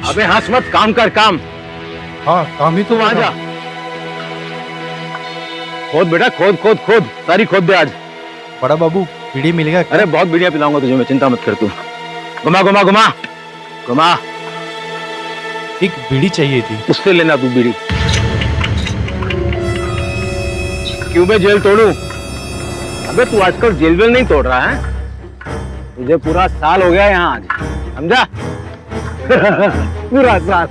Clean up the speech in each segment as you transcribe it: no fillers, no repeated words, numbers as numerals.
अबे हंस मत, काम कर काम। हाँ काम ही तो। आ जा, खोद बेटा, खोद खोद खोद, सारी खोद दे आज। बड़ा बाबू बीड़ी मिलेगा क्या? अरे बहुत बीड़ियां पिलाऊंगा तुझे मैं, चिंता मत कर तू। घुमा घुमा घुमा घुमा। एक बीड़ी चाहिए थी। उससे लेना तू बीड़ी। क्यों मैं जेल तोड़ू? अबे तू आजकल जेल वेल नहीं तोड़ रहा है, तुझे पूरा साल हो गया यहाँ आज, समझा? पूरा साल।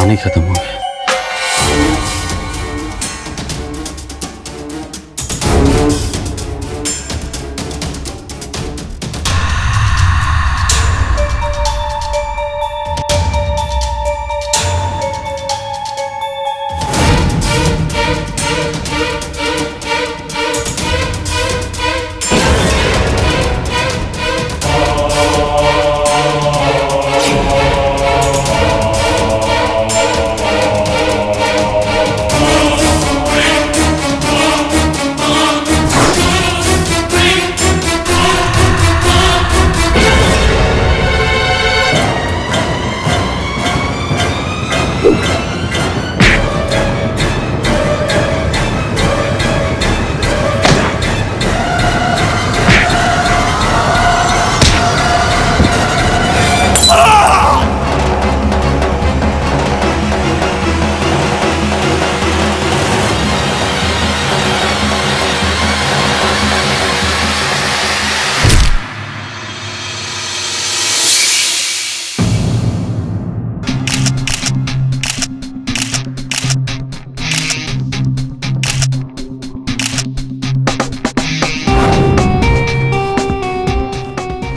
पानी खत्म हो गया।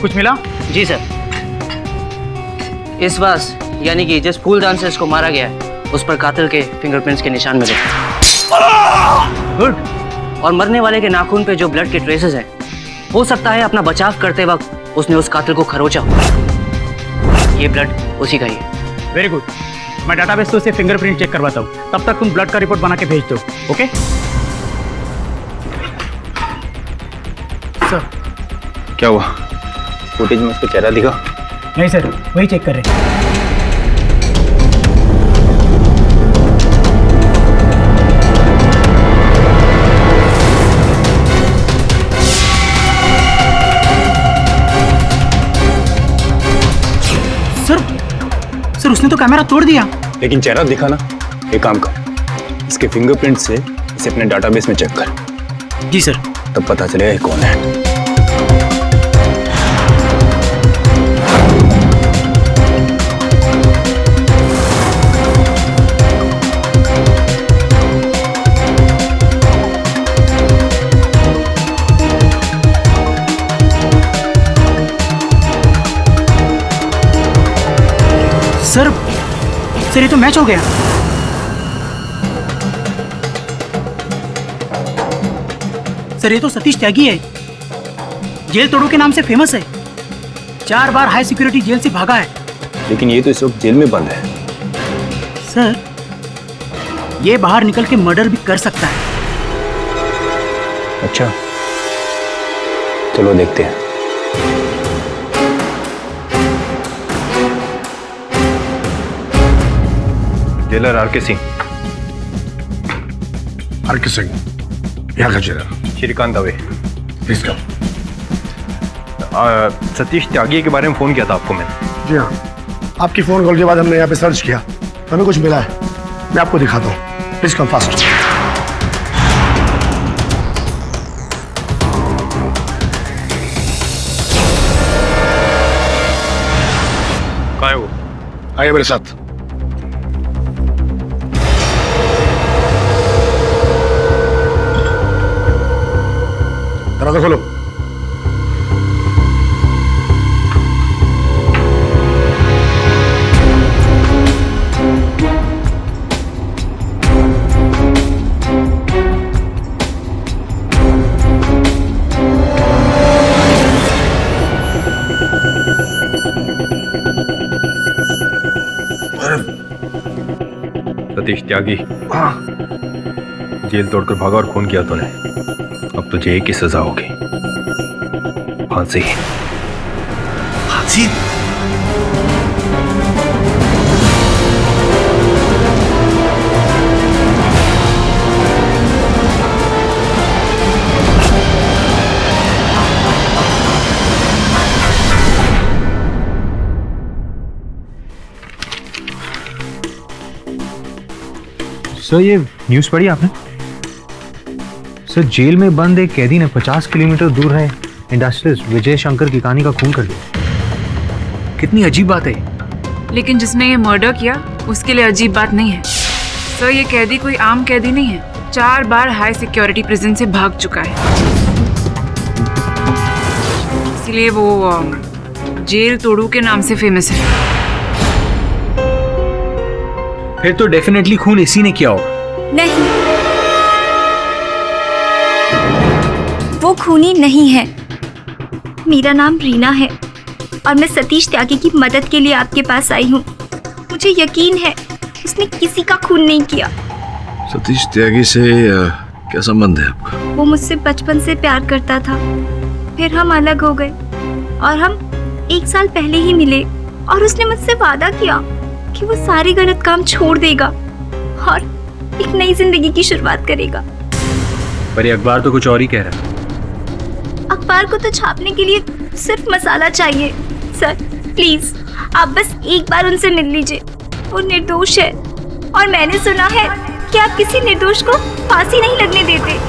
कुछ मिला? जी सर, इस बास यानी कि जिस फूलदान से इसको मारा गया है उस पर कातिल के फिंगरप्रिंट्स के निशान मिले। गुड। और मरने वाले के नाखून पे जो ब्लड के ट्रेसेस हैं, हो सकता है अपना बचाव करते वक्त उसने उस कातिल को खरोचा हो। ये ब्लड उसी का ही है। Very good. मैं डाटाबेस से उससे फिंगरप्रिंट चेक करवाता हूँ, तब तक तुम ब्लड का रिपोर्ट बना के भेज दो। Okay sir. क्या हुआ? फुटेज में उसका चेहरा दिखा? नहीं सर, वही चेक कर रहे हैं। सर उसने तो कैमरा तोड़ दिया। लेकिन चेहरा दिखा ना। एक काम कर, इसके फिंगरप्रिंट से इसे अपने डाटाबेस में चेक कर। जी सर। तब पता चलेगा ये कौन है। सर ये तो मैच हो गया। सर ये तो सतीश त्यागी है, जेल तोड़ो के नाम से फेमस है। 4 बार हाई सिक्योरिटी जेल से भागा है। लेकिन ये तो इस वक्त जेल में बंद है। सर ये बाहर निकल के मर्डर भी कर सकता है। अच्छा चलो देखते हैं। जेलर आर के सिंह। आर.के. सिंह यहाँ का jailer. Shrikant Dave. Please come. Satish Tyagi के बारे में फोन किया था आपको मैंने। जी हाँ, आपकी फोन कॉल के बाद हमने यहाँ पे सर्च किया, हमें कुछ मिला है। मैं आपको दिखाता हूँ, प्लीज कम फास्ट। कहाँ है वो? आइए मेरे साथ। दरवाजा खोलो। सतीश त्यागी हाँ, जेल तोड़कर भागा और खून किया तूने। अब तुझे एक ही सजा होगी, फांसी। फांसी? सर ये न्यूज़ पढ़ी आपने? सर जेल में बंद एक कैदी ने 50 किलोमीटर दूर है इंडस्ट्रियलिस्ट विजय शंकर की कहानी का खून कर दिया। कितनी अजीब बात है। लेकिन जिसने ये मर्डर किया उसके लिए अजीब बात नहीं है सर। ये कैदी कोई आम कैदी नहीं है, 4 बार हाई सिक्योरिटी प्रिजन से भाग चुका है, इसलिए वो जेल तोड़ू के नाम से फेमस है। फिर तो डेफिनेटली खून इसी ने किया होगा। नहीं, वो खूनी नहीं है। मेरा नाम रीना है और मैं सतीश त्यागी की मदद के लिए आपके पास आई हूँ। मुझे यकीन है उसने किसी का खून नहीं किया। सतीश त्यागी से क्या संबंध है आपका? वो मुझसे बचपन से प्यार करता था, फिर हम अलग हो गए और हम 1 साल पहले ही मिले और उसने मुझसे वादा किया कि वो सारे गलत काम छोड़ देगा और एक नई जिंदगी की शुरुआत करेगा। पर ये अखबार तो कुछ और ही कह रहा है। अखबार को तो छापने के लिए सिर्फ मसाला चाहिए। सर प्लीज आप बस एक बार उनसे मिल लीजिए। वो निर्दोष है और मैंने सुना है कि आप किसी निर्दोष को फांसी नहीं लगने देते।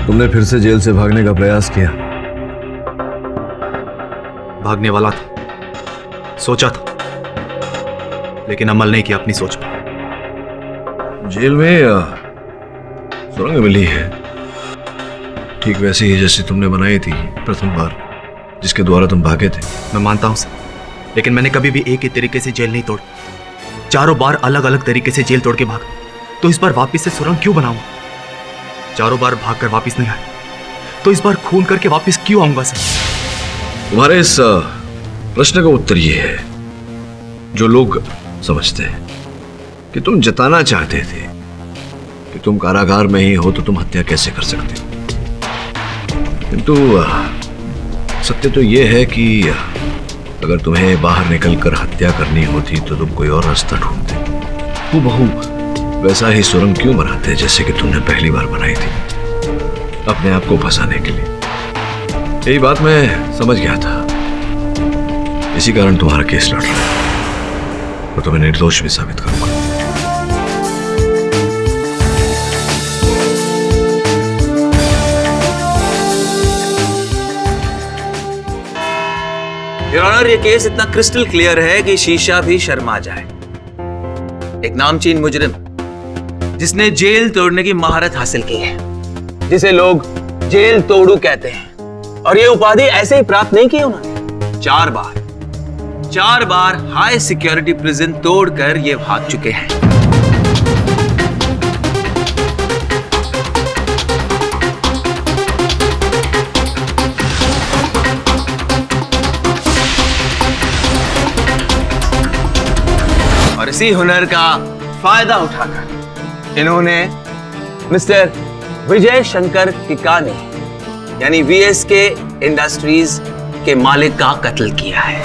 तुमने फिर से जेल से भागने का प्रयास किया? भागने वाला था, सोचा था, लेकिन अमल नहीं किया अपनी सोच पर। जेल में सुरंग मिली है, ठीक वैसी ही जैसी तुमने बनाई थी प्रथम बार, जिसके द्वारा तुम भागे थे। मैं मानता हूं सर, लेकिन मैंने कभी भी एक ही तरीके से जेल नहीं तोड़ी। 4 बार अलग अलग तरीके से जेल तोड़ के भागा, तो इस बार वापस से सुरंग क्यों बनाऊंगा? 4 बार भागकर वापस नहीं आया, तो इस बार खून करके वापस क्यों आऊंगा सर? तुम्हारे इस प्रश्न का उत्तर ये है, जो लोग समझते हैं कि तुम जताना चाहते थे कि तुम कारागार में ही हो तो तुम हत्या कैसे कर सकते हो, किंतु सत्य तो यह है कि अगर तुम्हें बाहर निकलकर हत्या करनी होती तो तुम कोई और रास्ता ढूंढते। वो बहू वैसा ही सुरंग क्यों बनाते जैसे कि तुमने पहली बार बनाई थी, अपने आप को फंसाने के लिए। यही बात मैं समझ गया था, इसी कारण तुम्हारा केस लड़ रहा है और तुम्हें निर्दोष भी साबित करूंगा। योर ऑनर, ये केस इतना क्रिस्टल क्लियर है कि शीशा भी शर्मा जाए। एक नामचीन मुजरिम जिसने जेल तोड़ने की महारत हासिल की है, जिसे लोग जेल तोड़ू कहते हैं, और ये उपाधि ऐसे ही प्राप्त नहीं की उन्होंने। 4 बार हाई सिक्योरिटी प्रिजन तोड़कर ये भाग चुके हैं। और इसी हुनर का फायदा उठाकर इन्होंने मिस्टर विजय शंकर किकानी यानी वीएसके इंडस्ट्रीज के मालिक का कत्ल किया है।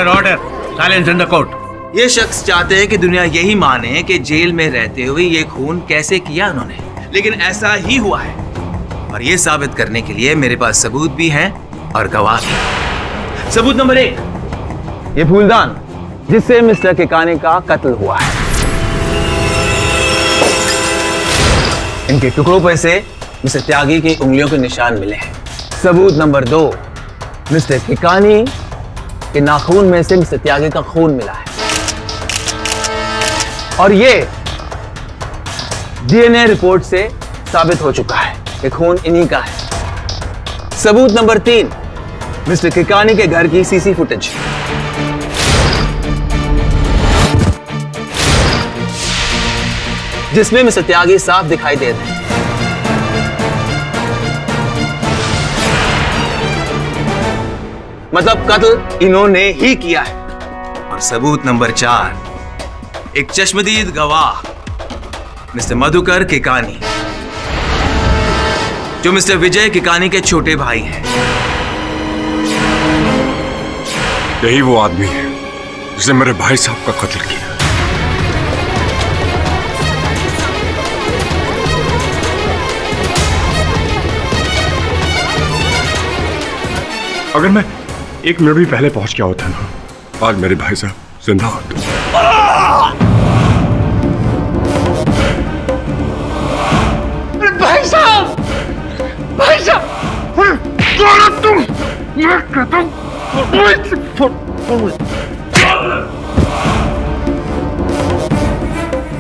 Order, silence in the court. ये शख्स चाहते हैं कि दुनिया यही माने कि जेल में रहते हुए ये खून कैसे किया उन्होंने, लेकिन ऐसा ही हुआ है। और ये साबित करने के लिए मेरे पास सबूत भी हैं और गवाह भी। सबूत नंबर 1, ये फूलदान जिससे मिस्टर किकानी का कत्ल हुआ है। इनके टुकड़ों पर से मिस्टर त्यागी की उंगलियों के निशान मिले हैं। सबूत नंबर 2, मिस्टर किकानी के नाखून में से मिस्टर त्यागी का खून मिला है, और ये डीएनए रिपोर्ट से साबित हो चुका है कि खून इन्हीं का है। सबूत नंबर 3, मिस्टर किकानी के घर की सीसी फुटेज, जिसमें मिस्टर त्यागी साफ दिखाई दे रहे हैं। मतलब कत्ल इन्होंने ही किया है। और सबूत नंबर 4, एक चश्मदीद गवाह मिस्टर मधुकर किकानी, जो मिस्टर विजय किकानी के छोटे भाई हैं। यही वो आदमी है जिसने मेरे भाई साहब का कत्ल किया। अगर मैं 1 मिनट भी पहले पहुंच गया होता ना, आज मेरे भाई साहब जिंदा होते। भाई साहब, भाई साहब, कौन हो तुम? मैं कहता हूँ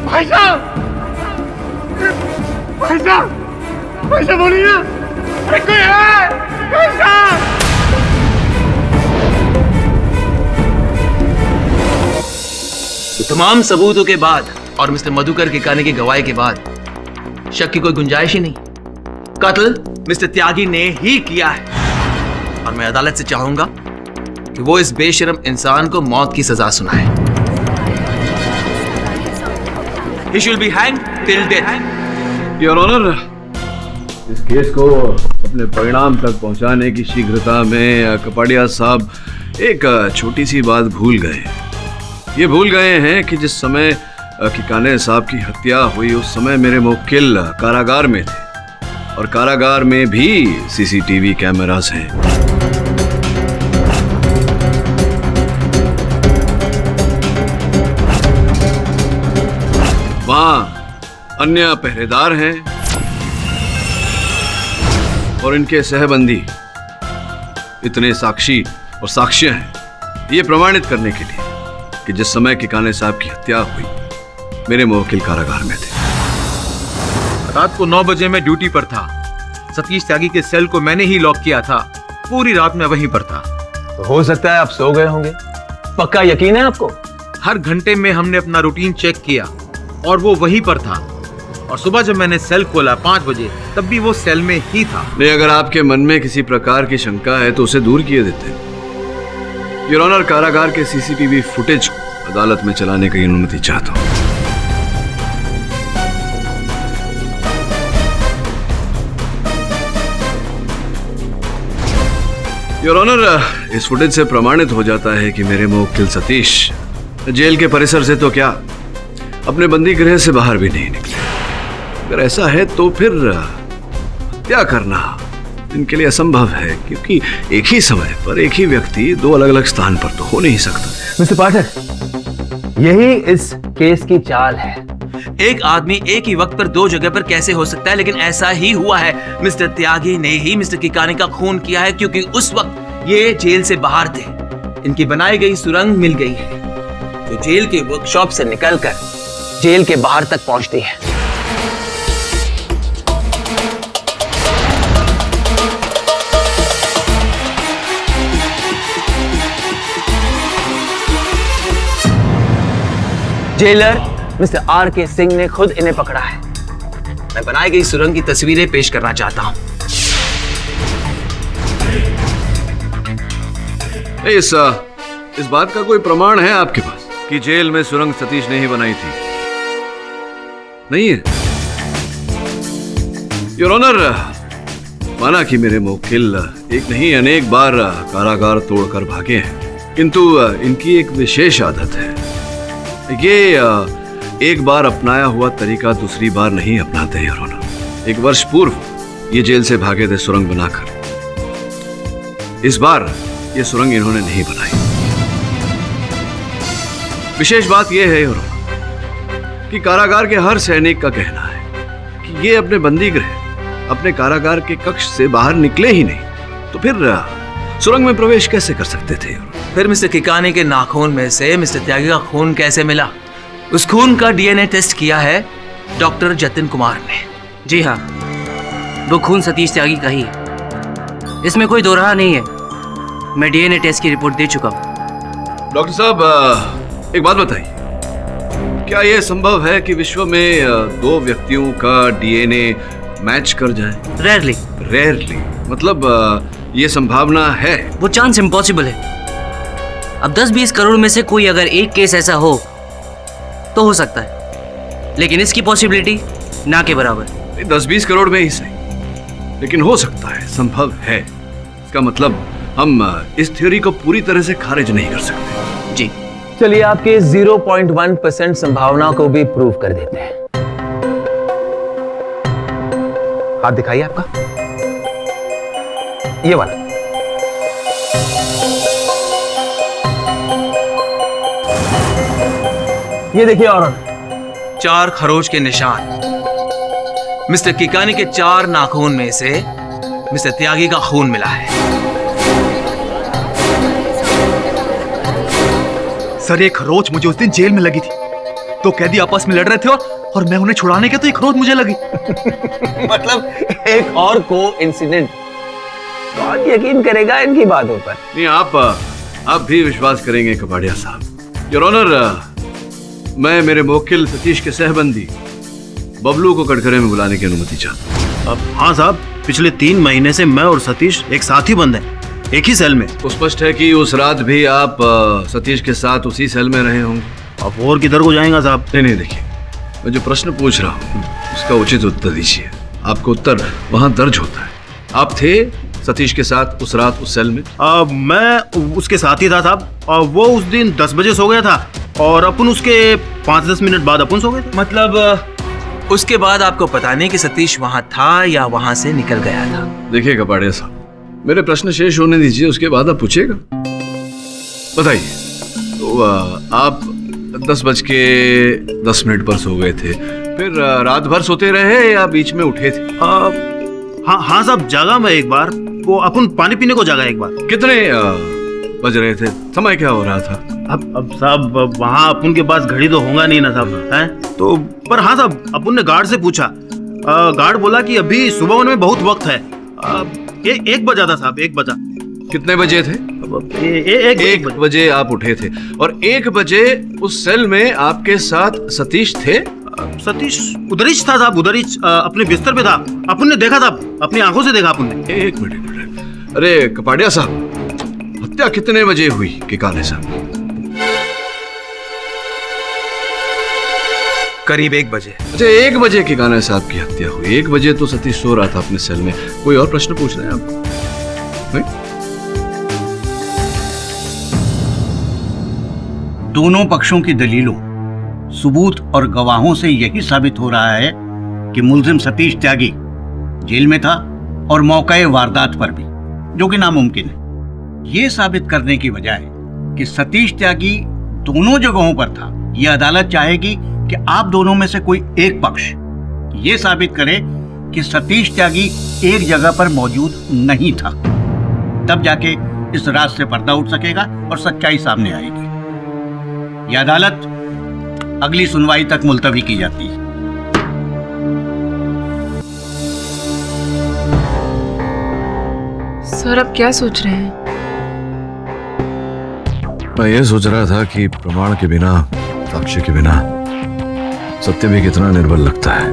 भाई साहब, भाई साहब, भाई साहब बोलिए ना, अरे कोई है? भाई साहब। तमाम सबूतों के बाद और मिस्टर मधुकर के कहने की गवाही के बाद शक की कोई गुंजाइश ही नहीं। कत्ल मिस्टर त्यागी ने ही किया है और मैं अदालत से चाहूंगा कि वो इस बेशरम इंसान को मौत की सजा सुनाए। He shall be hanged till death. Your honour, इस केस को अपने परिणाम तक पहुंचाने की शीघ्रता में कपाड़िया साहब एक छोटी सी बात भूल गए। ये भूल गए हैं कि जिस समय किकाने साहब की हत्या हुई उस समय मेरे मुवक्किल कारागार में थे और कारागार में भी सीसीटीवी कैमरास हैं। वहां अन्य पहरेदार हैं और इनके सहबंदी इतने साक्षी और साक्ष्य हैं ये प्रमाणित करने के लिए कि जिस समय किकाने साहब की हत्या हुई मेरे मुवक्किल कारागार में थे। रात को 9 बजे मैं ड्यूटी पर था। सतीश त्यागी के सेल को मैंने ही लॉक किया था। पूरी रात मैं वहीं पर था। तो हो सकता है आप सो गए होंगे। पक्का यकीन है आपको? हर घंटे में हमने अपना रूटीन चेक किया और वो वहीं पर था। और सुबह जब मैंने सेल खोला 5 बजे तब भी वो सेल में ही था। नहीं, अगर आपके मन में किसी प्रकार की शंका है तो उसे दूर किए देते। योर ऑनर, कारागार के सीसीटीवी फुटेज को अदालत में चलाने की अनुमति चाहता हूं। योर ऑनर, इस फुटेज से प्रमाणित हो जाता है कि मेरे मुवक्किल सतीश जेल के परिसर से तो क्या अपने बंदी गृह से बाहर भी नहीं निकले। अगर ऐसा है तो फिर हत्या करना इनके लिए असंभव है, क्योंकि एक ही समय पर एक ही व्यक्ति 2 अलग अलग स्थान पर तो हो नहीं सकता। मिस्टर पाठक, यही इस केस की चाल है। एक आदमी एक ही वक्त पर 2 जगह पर कैसे हो सकता है? लेकिन ऐसा ही हुआ है। मिस्टर त्यागी ने ही मिस्टर किकाने का खून किया है, क्योंकि उस वक्त ये जेल से बाहर थे। इनकी बनाई गई सुरंग मिल गई है जो जेल के वर्कशॉप से निकलकर जेल के बाहर तक पहुंचती है। Jailer mister R.K. सिंह ने खुद इन्हें पकड़ा है। मैं बनाई गई सुरंग की तस्वीरें पेश करना चाहता हूं। इस बात का कोई प्रमाण है आपके पास कि जेल में सुरंग सतीश ने ही बनाई थी? नहीं है। योर ऑनर, माना कि मेरे मुवक्किल एक नहीं अनेक बार कारागार तोड़कर भागे हैं, किंतु इनकी एक विशेष आदत है। ये एक बार अपनाया हुआ तरीका दूसरी बार नहीं अपनाते। योर ऑनर, 1 वर्ष पूर्व ये जेल से भागे थे सुरंग बनाकर। इस बार ये सुरंग इन्होंने नहीं बनाई। विशेष बात यह है योर ऑनर कि कारागार के हर सैनिक का कहना है कि ये अपने बंदी गृह, अपने कारागार के कक्ष से बाहर निकले ही नहीं, तो फिर सुरंग में प्रवेश कैसे कर सकते थे? फिर मिस्टर किकाने के नाखून में से मिस्टर त्यागी का खून कैसे मिला? उस खून का डीएनए टेस्ट किया है डॉक्टर जतिन कुमार ने। जी हाँ, वो खून सतीश त्यागी का ही है, इसमें कोई दो राह नहीं है। मैं डीएनए टेस्ट की रिपोर्ट दे चुका हूँ। डॉक्टर साहब, एक बात बताइए, क्या यह संभव है कि विश्व में 2 व्यक्तियों का डीएनए मैच कर जाए? रेयरली मतलब ये संभावना है? वो चांस इम्पॉसिबल है। अब 10-20 करोड़ में से कोई अगर एक केस ऐसा हो तो हो सकता है, लेकिन इसकी पॉसिबिलिटी ना के बराबर। 10-20 करोड़ में ही सही, लेकिन हो सकता है, संभव है। इसका मतलब हम इस थ्योरी को पूरी तरह से खारिज नहीं कर सकते। जी चलिए आपके 0.1% संभावना को भी प्रूव कर देते हैं। हाथ दिखाइए आपका, ये वाला। ये देखिए और 4 खरोच के निशान। मिस्टर किकानी के 4 नाखून में से मिस्टर त्यागी का खून मिला है। सर ये खरोच मुझे उस दिन जेल में लगी थी, तो कैदी आपस में लड़ रहे थे और मैं उन्हें छुड़ाने के तो ये खरोच मुझे लगी। मतलब एक और को इंसिडेंट। कौन यकीन करेगा इनकी बातों पर? नहीं, आप भी विश्वास करेंगे कपाड़िया साहब। योर ऑनर, मैं मेरे मुवक्किल सतीश के सहबंदी बबलू को कटघरे में बुलाने की अनुमति चाहता हूँ। हाँ साहब, पिछले 3 महीने से मैं और सतीश एक साथ ही बंद हैं, एक ही सेल में। तो स्पष्ट है कि उस रात भी आप सतीश के साथ उसी सेल में रहे होंगे। अब और किधर को जाएंगे साहब? नहीं, देखिए, मैं जो प्रश्न पूछ रहा हूँ उसका उचित उत्तर दीजिए। आपको उत्तर वहाँ दर्ज होता है। आप थे सतीश के साथ उस रात उस सेल में? मैं उसके साथ ही था साहब। वो उस दिन 10 बजे सो गया था और अपन उसके 5-10 मिनट बाद अपन सो गए थे। मतलब उसके बाद आपको पता नहीं कि सतीश वहां था या वहां से निकल गया था? देखिए कपाड़िया साहब, मेरे प्रश्न शेष होने दीजिए, उसके बाद आप पूछिएगा। बताइए, तो आप 10:10 पर सो गए थे, फिर रात भर सोते रहे या बीच में उठे थे? हाँ साहब, जागा मैं एक बार। वो अपन पानी पीने को जागा एक बार। कितने बज रहे थे? समय क्या हो रहा था? अब साहब वहाँ अपन के पास घड़ी तो होगा नहीं ना साहब, हैं? तो पर हाँ साहब, अपन ने गार्ड से पूछा। गार्ड बोला कि अभी सुबह होने में बहुत वक्त है। 1 बजा था साहब, 1 बजा। कितने बजे थे? 1 बजे आप उठे थे और 1 बजे उस सेल में आपके साथ सतीश थे? सतीश उधर ही था साहब, उधर ही अपने बिस्तर पे था। अपन ने देखा था, अपनी आंखों से देखा अपन ने। 1 मिनट। अरे कपाड़िया साहब, हत्या कितने बजे हुई किकाने साहब? करीब 1 बजे। अच्छा, 1 बजे किकाने साहब की हत्या हुई। 1 बजे तो सतीश सो रहा था अपने सेल में। कोई और प्रश्न पूछ रहे हैं आप? दोनों पक्षों की दलीलों, सबूत और गवाहों से यही साबित हो रहा है कि मुलजिम सतीश त्यागी जेल में था और मौके वारदात पर भी, जो कि नामुमकिन है। ये साबित करने की बजाय कि सतीश त्यागी दोनों जगहों पर था, यह अदालत चाहेगी कि आप दोनों में से कोई एक पक्ष ये साबित करे कि सतीश त्यागी एक जगह पर मौजूद नहीं था। तब जाके इस राज से पर्दा उठ सकेगा और सच्चाई सामने आएगी। यह अदालत अगली सुनवाई तक मुलतवी की जाती है। सर, आप क्या सोच रहे हैं? मैं ये सोच रहा था कि प्रमाण के बिना, साक्ष्य के बिना सत्य भी कितना निर्बल लगता है।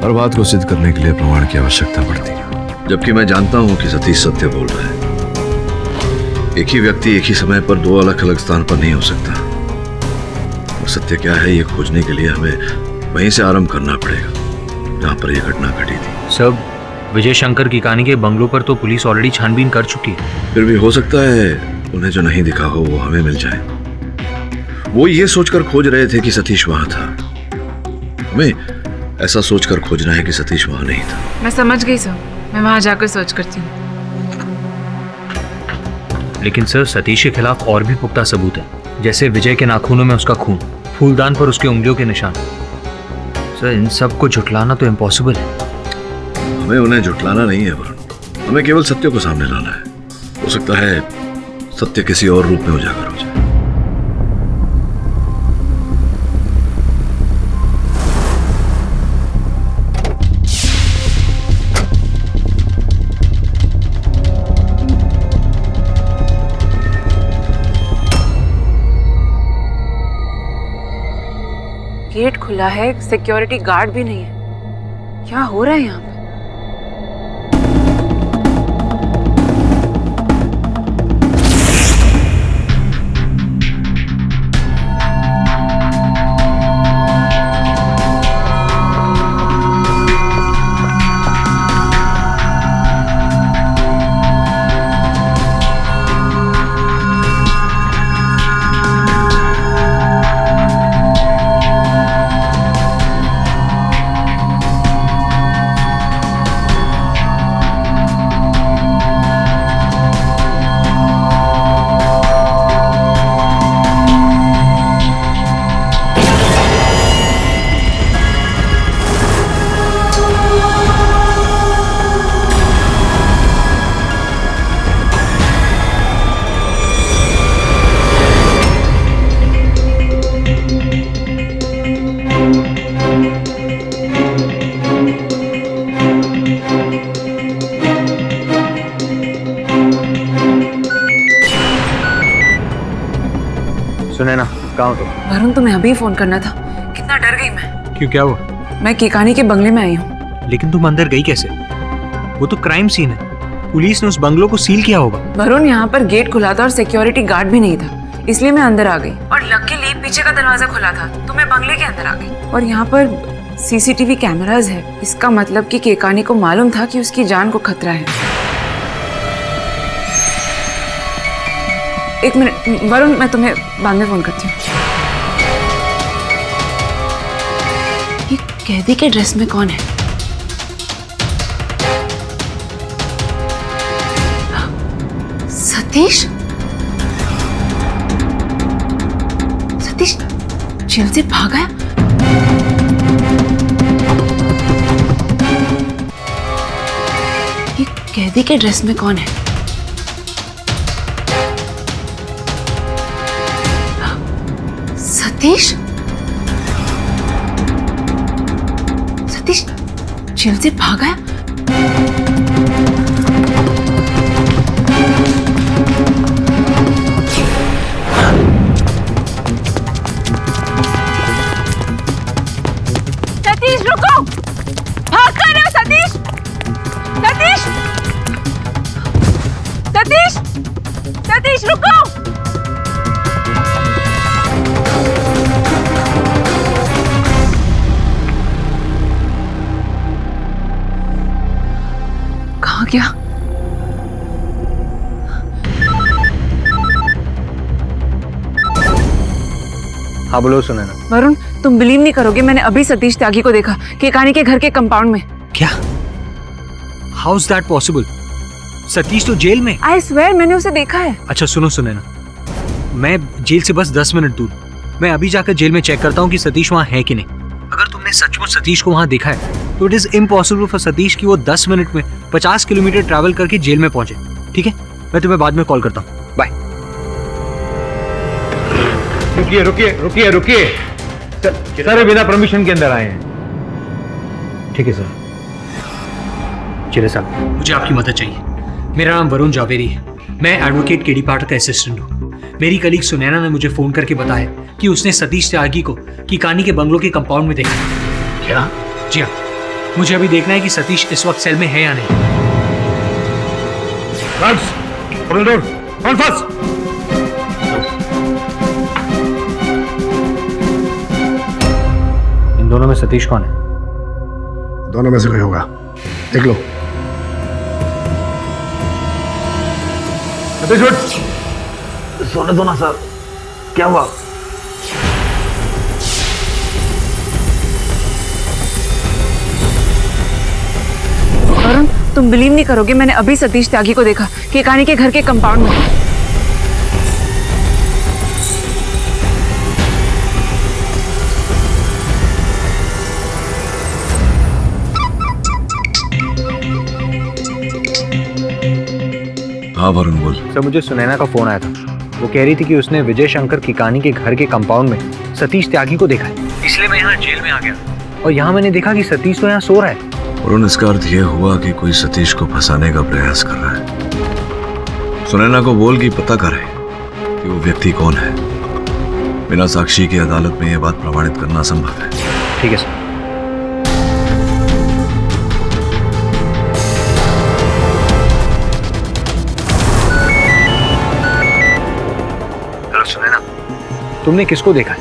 हर बात को सिद्ध करने के लिए प्रमाण की आवश्यकता पड़ती है, जबकि मैं जानता हूं कि सतीश सत्य बोल रहा है। एक ही व्यक्ति एक ही समय पर 2 अलग-अलग स्थान पर नहीं हो सकता। और सत्य क्या है ये खोजने के लिए हमें वहीं से आरंभ करना पड़ेगा जहां पर यह घटना घटी थी। सब विजय शंकर की कहानी के बंगलों पर तो पुलिस ऑलरेडी छानबीन कर चुकी है। फिर भी हो सकता है उन्हें जो नहीं दिखा हो वो हमें मिल जाए। वो ये सोचकर खोज रहे थे कि सतीश वहां था। हमें ऐसा सोचकर खोजना है कि सतीश वहां नहीं था। मैं समझ गई सर, मैं वहां जाकर सर्च करती हूँ। लेकिन सर, सतीश के खिलाफ और भी पुख्ता सबूत है, जैसे विजय के नाखूनों में उसका खून, फूलदान पर उसके उंगलियों के निशान। सर, इन सब को झुटलाना तो इम्पॉसिबल है। हमें उन्हें झुटलाना नहीं है वरुण, हमें केवल सत्य को सामने लाना है। हो सकता है सत्य किसी और रूप में उजागर हो जाए। गेट खुला है, सिक्योरिटी गार्ड भी नहीं है। क्या हो रहा है यहाँ पे? सुने ना, कहाँ हो तुम? वरुण, तुम्हें अभी फोन करना था। कितना डर गई मैं। क्यों, क्या हुआ? मैं केकानी के बंगले में आई हूँ। लेकिन तुम अंदर गई कैसे? वो तो क्राइम सीन है, पुलिस ने उस बंगलों को सील किया होगा। वरुण, यहाँ पर गेट खुला था और सिक्योरिटी गार्ड भी नहीं था, इसलिए मैं अंदर आ गई। और लकीली पीछे का दरवाजा खुला था तो मैं बंगले के अंदर आ गई। और यहाँ पर सीसीटीवी कैमरास है, इसका मतलब कि केकानी को मालूम था कि उसकी जान को खतरा है। एक मिनट वरुण, मैं तुम्हें बाद में फोन करती हूँ। ये कैदी के ड्रेस में कौन है? सतीश? सतीश जेल से भाग गया? ये कैदी के ड्रेस में कौन है? सतीश? सतीश जेल से भाग गया? सतीश रुको! भाग कर रहे हो सतीश? सतीश! सतीश! सतीश रुको! कहाँ गया? हाँ बोलो सुनैना। वरुण, तुम बिलीव नहीं करोगे, मैंने अभी सतीश त्यागी को देखा केकानी के घर के कंपाउंड में। क्या? How is that possible? Satish तो जेल में। आई स्वेयर मैंने उसे देखा है। अच्छा सुनो सुनैना, मैं जेल से बस 10 मिनट दूर, मैं अभी जाकर जेल में चेक करता हूँ कि सतीश वहाँ है कि नहीं। अगर तुमने सचमुच सतीश को वहाँ देखा है तो it is impossible for Satish कि वो 10 मिनट में 50 किलोमीटर ट्रैवल करके जेल में पहुंचे। ठीक है, मैं तुम्हें बाद में कॉल करता हूँ। बाय। रुकिए रुकिए रुकिए रुकिए, सर बिना परमिशन के अंदर आए हैं। ठीक है सर। चिरे साहब, मुझे आपकी मदद चाहिए। मेरा नाम वरुण जावेरी है, मैं एडवोकेट केडी पाठक का असिस्टेंट हूँ। मेरी कलीग सुनैना ने मुझे फोन करके बताया कि उसने सतीश त्यागी को केकानी के बंगलों के कंपाउंड में देखा। क्या? जी हाँ, मुझे अभी देखना है कि सतीश इस वक्त सेल में है या नहीं। इन दोनों में सतीश कौन है? दोनों में से कोई होगा, देख लो। सोने दो ना सर, क्या हुआ? वरुण, तुम बिलीव नहीं करोगे, मैंने अभी सतीश त्यागी को देखा केकानी के घर के कंपाउंड में। हाँ वरुण बोल। सर मुझे सुनैना का फोन आया था, वो कह रही थी कि उसने विजय शंकर केकानी के घर के कंपाउंड में सतीश त्यागी को देखा है, इसलिए मैं यहाँ जेल में आ गया। और यहाँ मैंने देखा कि सतीश तो यहाँ सो रहा है। वरुण, इसका अर्थ यह हुआ कि कोई सतीश को फंसाने का प्रयास कर रहा है। सुनैना को बोल कि पता करे कि वो व्यक्ति कौन है। बिना साक्षी की अदालत में यह बात प्रमाणित करना असंभव है। ठीक है सर। सुनैना, तुमने किसको देखा है?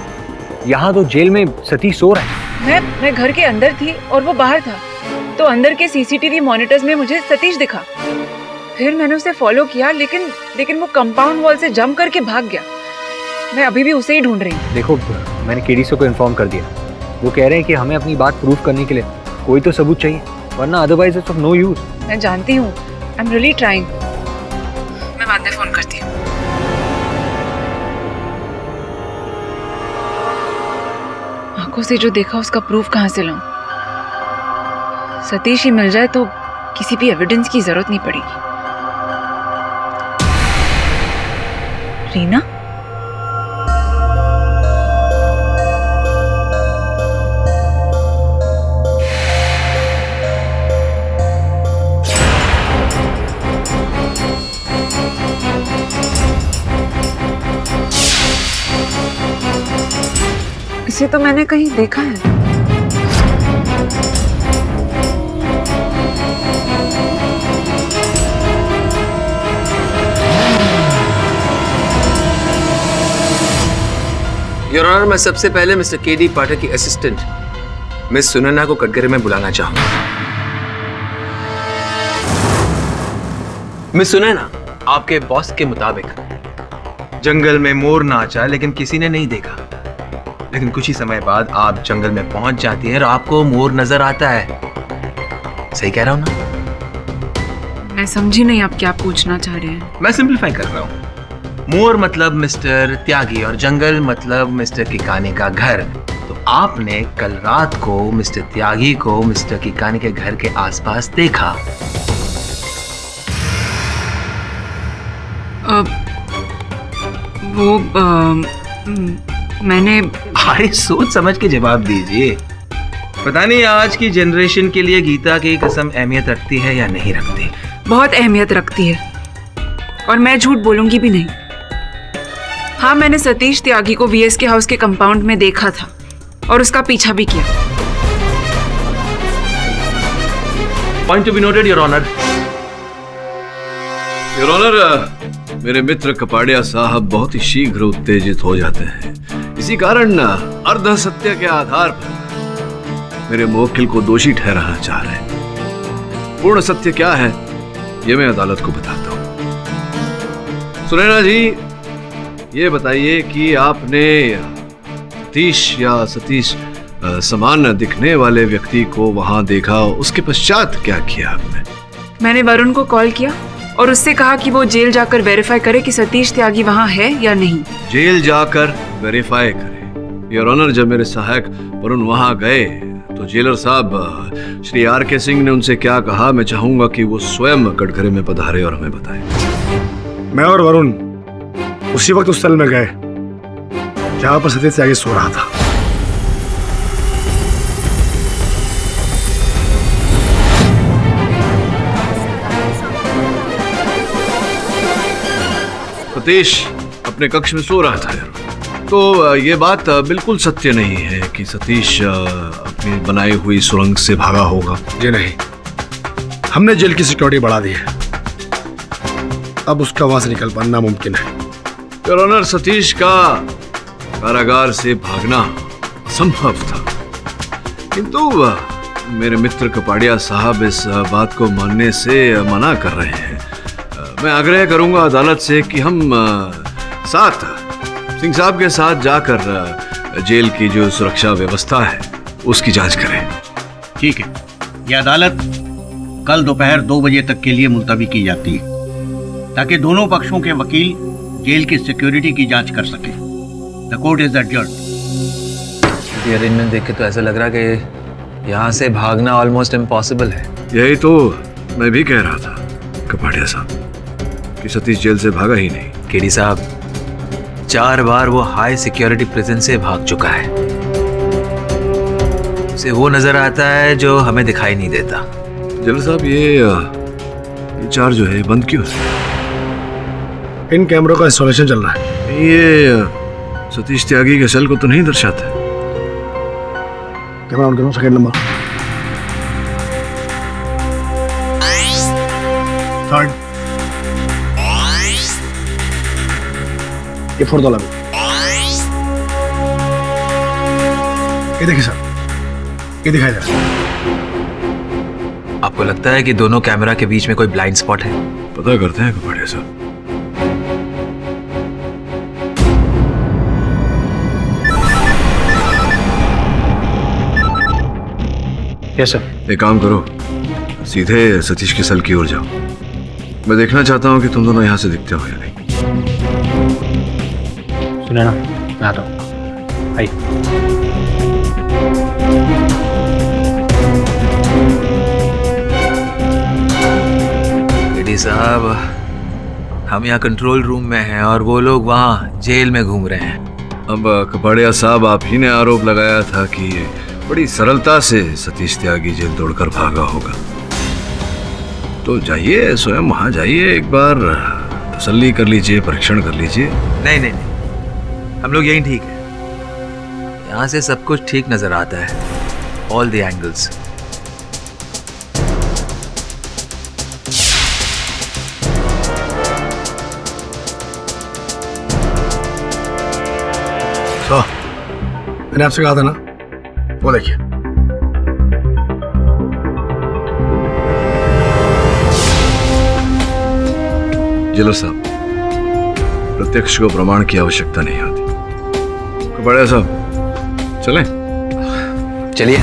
यहाँ तो जेल में सतीश सो रहा है। मैं घर के अंदर थी और वो बाहर था, तो अंदर के सीसीटीवी मॉनिटर्स में मुझे सतीश दिखा। फिर मैंने उसे फॉलो किया, लेकिन वो कंपाउंड वॉल से जंप करके भाग गया। मैं अभी भी उसे ही ढूंढ रही हूँ। देखो, मैंने केडीसी को इन्फॉर्म कर दिया, वो कह रहे हैं कि हमें अपनी बात प्रूव करने के लिए कोई तो सबूत चाहिए, वरना otherwise it's of no use. मैं जानती हूँ, आई एम रियली ट्राइंग। मैं बाद में फोन करती हूँ। आंखों से जो देखा उसका प्रूफ कहाँ से लाऊं? सतीश ही मिल जाए तो किसी भी एविडेंस की जरूरत नहीं पड़ेगी। रीना? इसे तो मैंने कहीं देखा है। योर ऑनर, मैं सबसे पहले मिस्टर केडी पाठक की असिस्टेंट मिस सुनैना को कटघरे में बुलाना चाहूंगा। मिस सुनैना, आपके बॉस के मुताबिक जंगल में मोर नाचा लेकिन किसी ने नहीं देखा, लेकिन कुछ ही समय बाद आप जंगल में पहुंच जाती हैं और आपको मोर नजर आता है। सही कह रहा हूं ना? मैं समझी नहीं आप क्या पूछना चाह रहे हैं। मैं सिंपलीफाई कर रहा हूं। मोर मतलब मिस्टर त्यागी और जंगल मतलब मिस्टर किकानी का घर। तो आपने कल रात को मिस्टर त्यागी को मिस्टर किकानी के घर के आसपास देखा। मैंने अरे सोच समझ के जवाब दीजिए। पता नहीं आज की जनरेशन के लिए गीता की कसम अहमियत रखती है या नहीं रखती। बहुत अहमियत रखती है और मैं झूठ बोलूंगी भी नहीं। हाँ, मैंने सतीश त्यागी को वीएस के हाउस के कंपाउंड में देखा था और उसका पीछा भी किया। Point to be noted your honour. Your honour, मेरे मित्र कपाड़िया साहब बहुत ही शीघ्र उत्तेजित हो जाते हैं। इसी कारण अर्ध सत्य के आधार पर मेरे मुवक्किल को दोषी ठहराना चाह रहे हैं। पूर्ण सत्य क्या है ये मैं अदालत को बताता हूं। सुनैना जी, ये बताइए कि आपने सतीश समान दिखने वाले व्यक्ति को वहां देखा, उसके पश्चात क्या किया आपने? मैंने वरुण को कॉल किया और उससे कहा कि वो जेल जाकर वेरीफाई करे कि सतीश त्यागी वहां है या नहीं। जेल जाकर वेरीफाई करे? योर ऑनर, जब मेरे सहायक वरुण वहां गए तो जेलर साहब श्री आर के सिंह ने उनसे क्या कहा, मैं चाहूंगा कि वो स्वयं कटघरे में पधारे और हमें बताए। मैं और वरुण उसी वक्त उस स्थल में गए जहां पर सतीश त्यागी सो रहा था। सतीश अपने कक्ष में सो रहा था। तो ये बात बिल्कुल सत्य नहीं है कि सतीश अपनी बनाई हुई सुरंग से भागा होगा। जी नहीं, हमने जेल की सिक्योरिटी बढ़ा दी है, अब उसका वहां से निकल पाना नामुमकिन है। योर ऑनर, सतीश का कारागार से भागना असंभव था, किंतु मेरे मित्र कपाड़िया साहब इस बात को मानने से मना कर रहे हैं। मैं आग्रह करूंगा अदालत से कि हम साथ सिंह साहब के साथ जाकर जेल की जो सुरक्षा व्यवस्था है उसकी जांच करें। ठीक है, यह अदालत कल दोपहर 2 बजे तक के लिए मुलतवी की जाती है ताकि दोनों पक्षों के वकील जेल की सिक्योरिटी की जांच कर सके। The court is adjourned. ये अरेंजमेंट देख के तो ऐसा लग रहा है कि यहाँ से भागना ऑलमोस्ट इम्पॉसिबल है। यही तो मैं भी कह रहा था कपाड़िया साहब कि सतीश जेल से भागा ही नहीं। केडी साहब, 4 बार वो हाई सिक्योरिटी प्रिजन से भाग चुका है। उसे वो नजर आता है जो हमें दिखाई नहीं देता। जेलर साहब, ये 4 जो है बंद क्यों है? इन कैमरों का इंस्टॉलेशन चल रहा है। ये सतीश त्यागी के सेल को तो नहीं दर्शाता। कैमरा ऑन करो, सेकंड नंबर, थर्ड, ये फोर्थ वाला भी। ये देखिए सर, ये दिखाई दे रहा है। आपको लगता है कि दोनों कैमरा के बीच में कोई ब्लाइंड स्पॉट है? पता करते हैं कपाड़िया साहब। Yes sir. एक काम करो, सीधे सतीश के सेल की ओर जाओ। मैं देखना चाहता हूँ कि तुम दोनों यहाँ से दिखते हो या नहीं। सुने ना, मैं आता हूँ। आइए। केडी साहब, हम यहाँ कंट्रोल रूम में हैं और वो लोग वहाँ जेल में घूम रहे हैं। अब कपाड़िया साहब, आप ही ने आरोप लगाया था कि बड़ी सरलता से सतीश त्यागी जेल तोड़कर भागा होगा, तो जाइए स्वयं वहां जाइए, एक बार तसल्ली कर लीजिए, परीक्षण कर लीजिए। नहीं, हम लोग यहीं ठीक है। यहाँ से सब कुछ ठीक नजर आता है, ऑल द एंगल्स। तो मैंने आपसे कहा था ना, वो देखिए। जेलर साहब, प्रत्यक्ष को प्रमाण की आवश्यकता नहीं होती। बड़े साहब चलें? चलिए।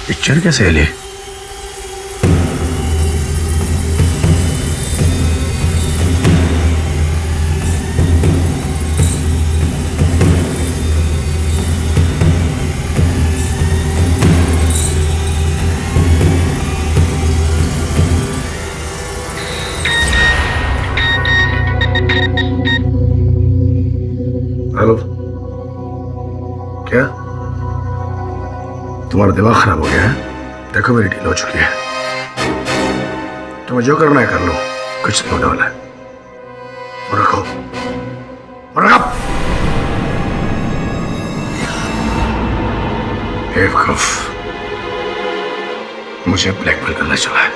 पिक्चर कैसे ले? हेलो, क्या तुम्हारा दिमाग खराब हो गया है? देखो मेरी डील हो चुकी है, तुम्हें जो करना है कर लो, कुछ नहीं होने वाला है। और रखो, और रखो। बेवकूफ, मुझे ब्लैकमेल करना चला है।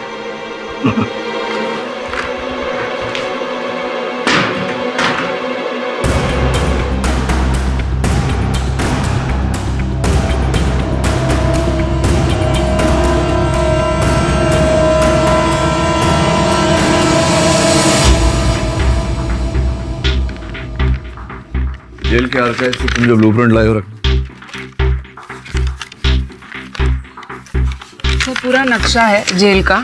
जेल के आर्काइव से तुम जो ब्लूप्रिंट लाए हो रख। तो पूरा नक्शा है जेल का,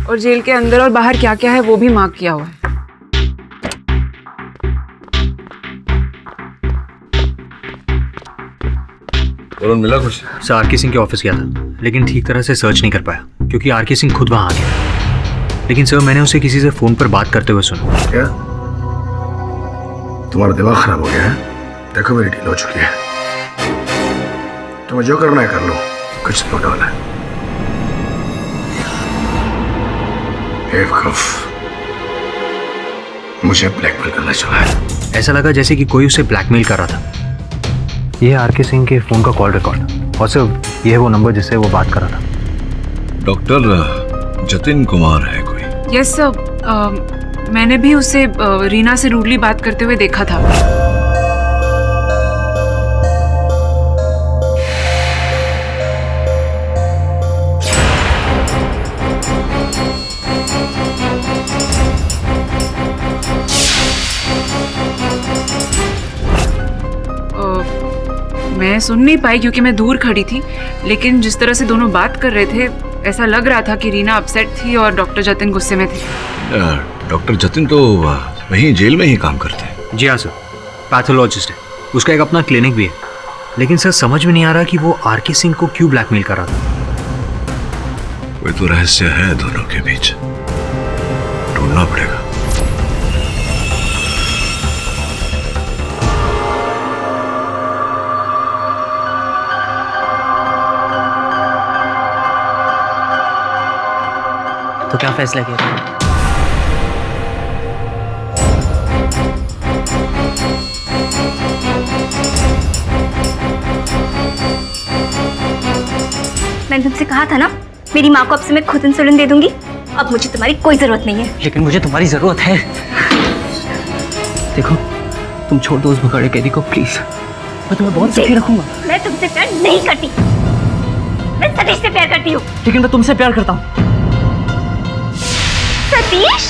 और जेल के अंदर और बाहर क्या क्या है वो भी मार्क किया हुआ है। वरुण मिला कुछ? सर आरके सिंह के ऑफिस गया था, लेकिन ठीक तरह से सर्च नहीं कर पाया क्योंकि आरके सिंह खुद वहां आ गया। लेकिन सर मैंने उसे किसी से फोन पर बात करते हुए सुना। क्या तुम्हारा दिमाग खराब हो गया है? देखो मेरी डील हो चुकी है, तुम्हें जो करना है कर लो, कुछ नहीं होने वाला है। बेवकूफ, मुझे ब्लैकमेल करना चला है। ऐसा लगा जैसे कि कोई उसे ब्लैकमेल कर रहा था। यह आरके सिंह के फोन का कॉल रिकॉर्ड, और सिर्फ यह है वो नंबर जिससे वो बात कर रहा था। डॉक्टर जतिन कुमार है कोई? यस सर, मैंने भी उसे रीना से रूडली बात करते हुए देखा था। मैं सुन नहीं पाई क्योंकि मैं दूर खड़ी थी, लेकिन जिस तरह से दोनों बात कर रहे थे ऐसा लग रहा था कि रीना अपसेट थी और डॉक्टर जतिन गुस्से में थे। डॉक्टर जतिन तो वहीं जेल में ही काम करते हैं। जी हाँ सर, पैथोलॉजिस्ट है, उसका एक अपना क्लिनिक भी है। लेकिन सर समझ में नहीं आ रहा कि वो आरके सिंह को क्यों ब्लैकमेल कर रहा था। कोई तो रहस्य है दोनों के बीच, ढूंढना पड़ेगा। तो क्या फैसला किया? मैंने तुमसे कहा था ना, मेरी माँ को अब से मैं खुद इंसुलिन दे दूंगी। अब मुझे तुम्हारी कोई जरूरत नहीं है। लेकिन मुझे तुम्हारी जरूरत है। देखो, तुम छोड़ दो उस भगाड़े कैदी को प्लीज। मैं तुम्हें बहुत सुखी रखूंगा। मैं तुमसे प्यार नहीं करती, मैं सतीश से प्यार करती हूँ। लेकिन मैं तुमसे प्यार करता हूँ। सतीश,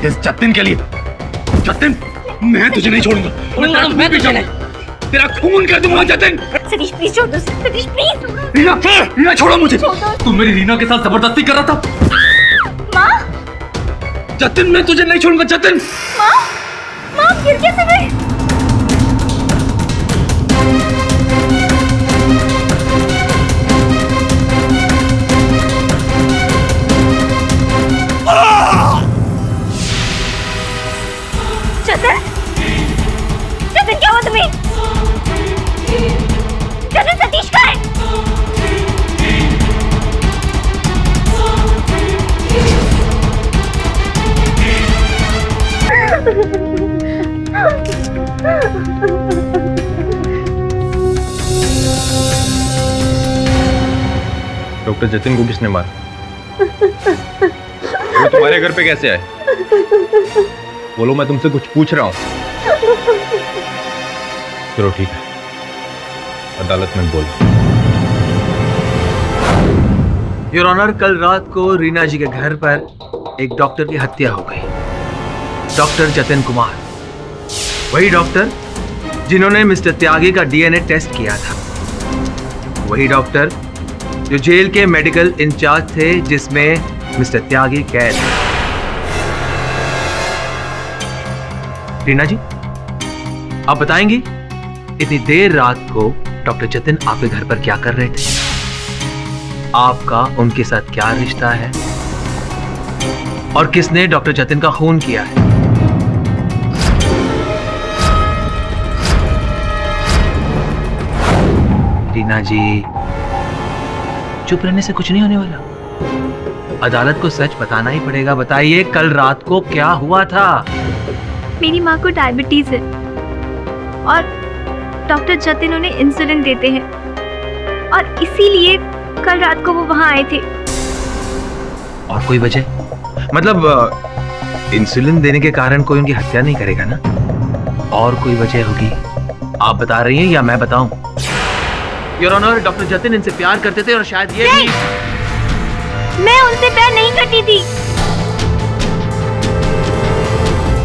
इस जतिन के लिए। जतिन, मैं तुझे नहीं छोड़ूंगा। मैं तुझे नहीं, तेरा खून कर दूंगा जतिन। सतीश प्लीज छोड़ दो, सतीश प्लीज। रीना, रीना छोड़ो मुझे। तुम मेरी रीना के साथ जबरदस्ती कर रहा था। माँ, जतिन, मैं तुझे नहीं छोड़ूंगा जतिन। माँ, माँ गिर कैसे गई? जतिन, जतिन क्या हुआ तुम्हें? जतिन, सतीश कहाँ है? डॉक्टर जतिन को किसने मारा? वो तुम्हारे घर पे कैसे आए? बोलो, मैं तुमसे कुछ पूछ रहा हूँ। चलो ठीक है, अदालत में बोल। योर ऑनर, कल रात को रीना जी के घर पर एक डॉक्टर की हत्या हो गई। डॉक्टर जतिन कुमार, वही डॉक्टर जिन्होंने मिस्टर त्यागी का डीएनए टेस्ट किया था, वही डॉक्टर जो जेल के मेडिकल इंचार्ज थे जिसमें मिस्टर त्यागी कैद है। रीना जी, आप बताएंगी इतनी देर रात को डॉक्टर जतिन आपके घर पर क्या कर रहे थे? आपका उनके साथ क्या रिश्ता है? और किसने डॉक्टर जतिन का खून किया है? रीना जी, चुप रहने से कुछ नहीं होने वाला। अदालत को सच बताना ही पड़ेगा। बताइए, कल रात को क्या हुआ था? मेरी माँ को डायबिटीज है और डॉक्टर जतिन उन्हें इंसुलिन देते हैं और इसीलिए कल रात को वो वहाँ आए थे। और कोई वजह? मतलब इंसुलिन देने के कारण कोई उनकी हत्या नहीं करेगा ना? और कोई वजह होगी? आप बता रही हैं या मैं बताऊं? योर ऑनर, डॉक्टर जतिन इनसे प्यार करते थे और शायद ये भी... मैं उनसे प्यार नहीं करती थी।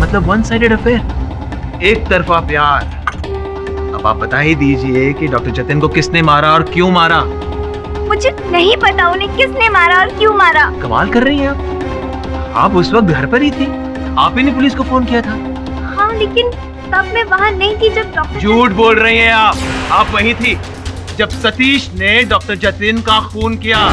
मतलब वन साइडेड अफेयर, एक तरफा प्यार। अब आप बता ही दीजिए कि डॉक्टर जतिन को किसने मारा और क्यों मारा? मुझे नहीं पता उन्हें किसने मारा और क्यों मारा। कमाल कर रही हैं आप उस वक्त घर पर ही थी, आप ही ने पुलिस को फोन किया था। हाँ, लेकिन तब मैं वहाँ नहीं थी जब डॉक्टर... झूठ बोल रही हैं आप वहीं थी जब सतीश ने डॉक्टर जतिन का खून किया।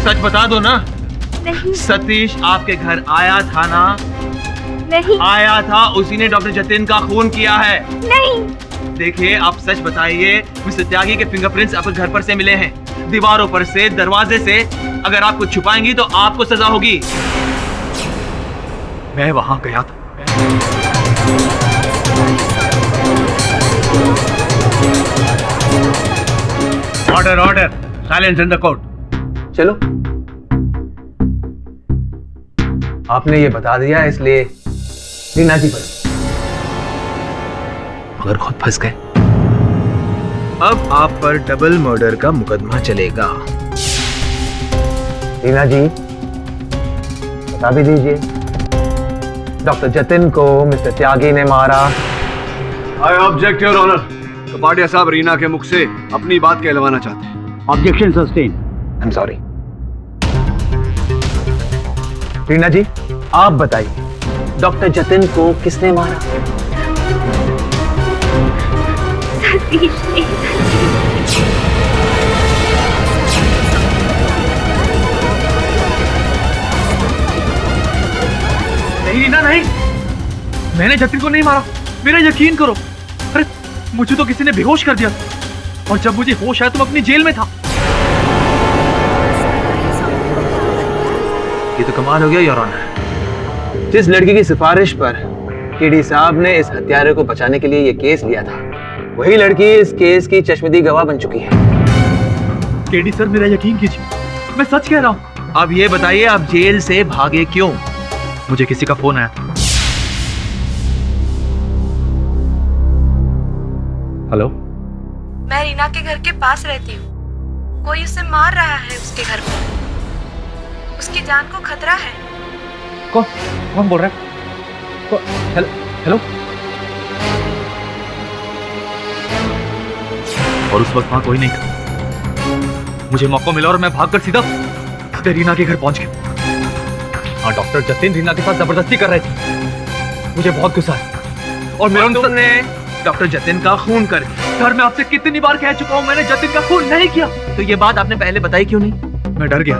सच बता दो ना। नहीं। सतीश आपके घर आया था ना? नहीं। आया था, उसी ने डॉक्टर जतिन का खून किया है। नहीं। देखिए, आप सच बताइए, मिस्टर त्यागी के फिंगरप्रिंट्स आपके घर पर से मिले हैं, दीवारों पर से, दरवाजे से। अगर आप कुछ छुपाएंगी तो आपको सजा होगी। मैं वहां गया था। Order, order, silence in the court. चलो, आपने ये बता दिया इसलिए रीना जी पर मगर खुद फंस गए। अब आप पर डबल मर्डर का मुकदमा चलेगा। रीना जी, बता भी दीजिए, डॉक्टर जतिन को मिस्टर त्यागी ने मारा। I object your honour. Kapadia साहब रीना के मुख से अपनी बात कहलवाना चाहते हैं। Objection sustain. I am sorry. Reena ji, आप बताइए, डॉक्टर जतिन को किसने मारा? सतीश ने। नहीं रीना, नहीं, मैंने जतिन को नहीं मारा, मेरा यकीन करो। अरे मुझे तो किसी ने बेहोश कर दिया और जब मुझे होश आया तो मैं अपनी जेल में था। ये तो कमाल हो गया योर ऑनर। जिस लड़की की सिफारिश पर केडी साहब ने इस हत्यारे को बचाने के लिए ये केस लिया था। वही लड़की इस केस की चश्मदीद गवाह बन चुकी है। केडी सर, मेरा यकीन कीजिए, मैं सच कह रहा हूँ। अब ये बताइए, आप जेल से भागे क्यों? मुझे किसी का फोन आया। हेलो, मैं रीना के घर के पास रहती हूँ। कोई उसे मार रहा है उसके घर पर। उसकी जान को खतरा है। कौन बोल रहा है? Hello hello. और उस वक्त वहां कोई नहीं था। मुझे मौका मिला और मैं भागकर सीधा रीना के घर पहुंच गया। हाँ, डॉक्टर जतिन रीना के साथ जबरदस्ती कर रहे थे। मुझे बहुत गुस्सा है और मेरा तुमने डॉक्टर जतिन का खून कर। सर, मैं आपसे कितनी बार कह चुका हूं, मैंने जतिन का खून नहीं किया। तो ये बात आपने पहले बताई क्यों नहीं? मैं डर गया।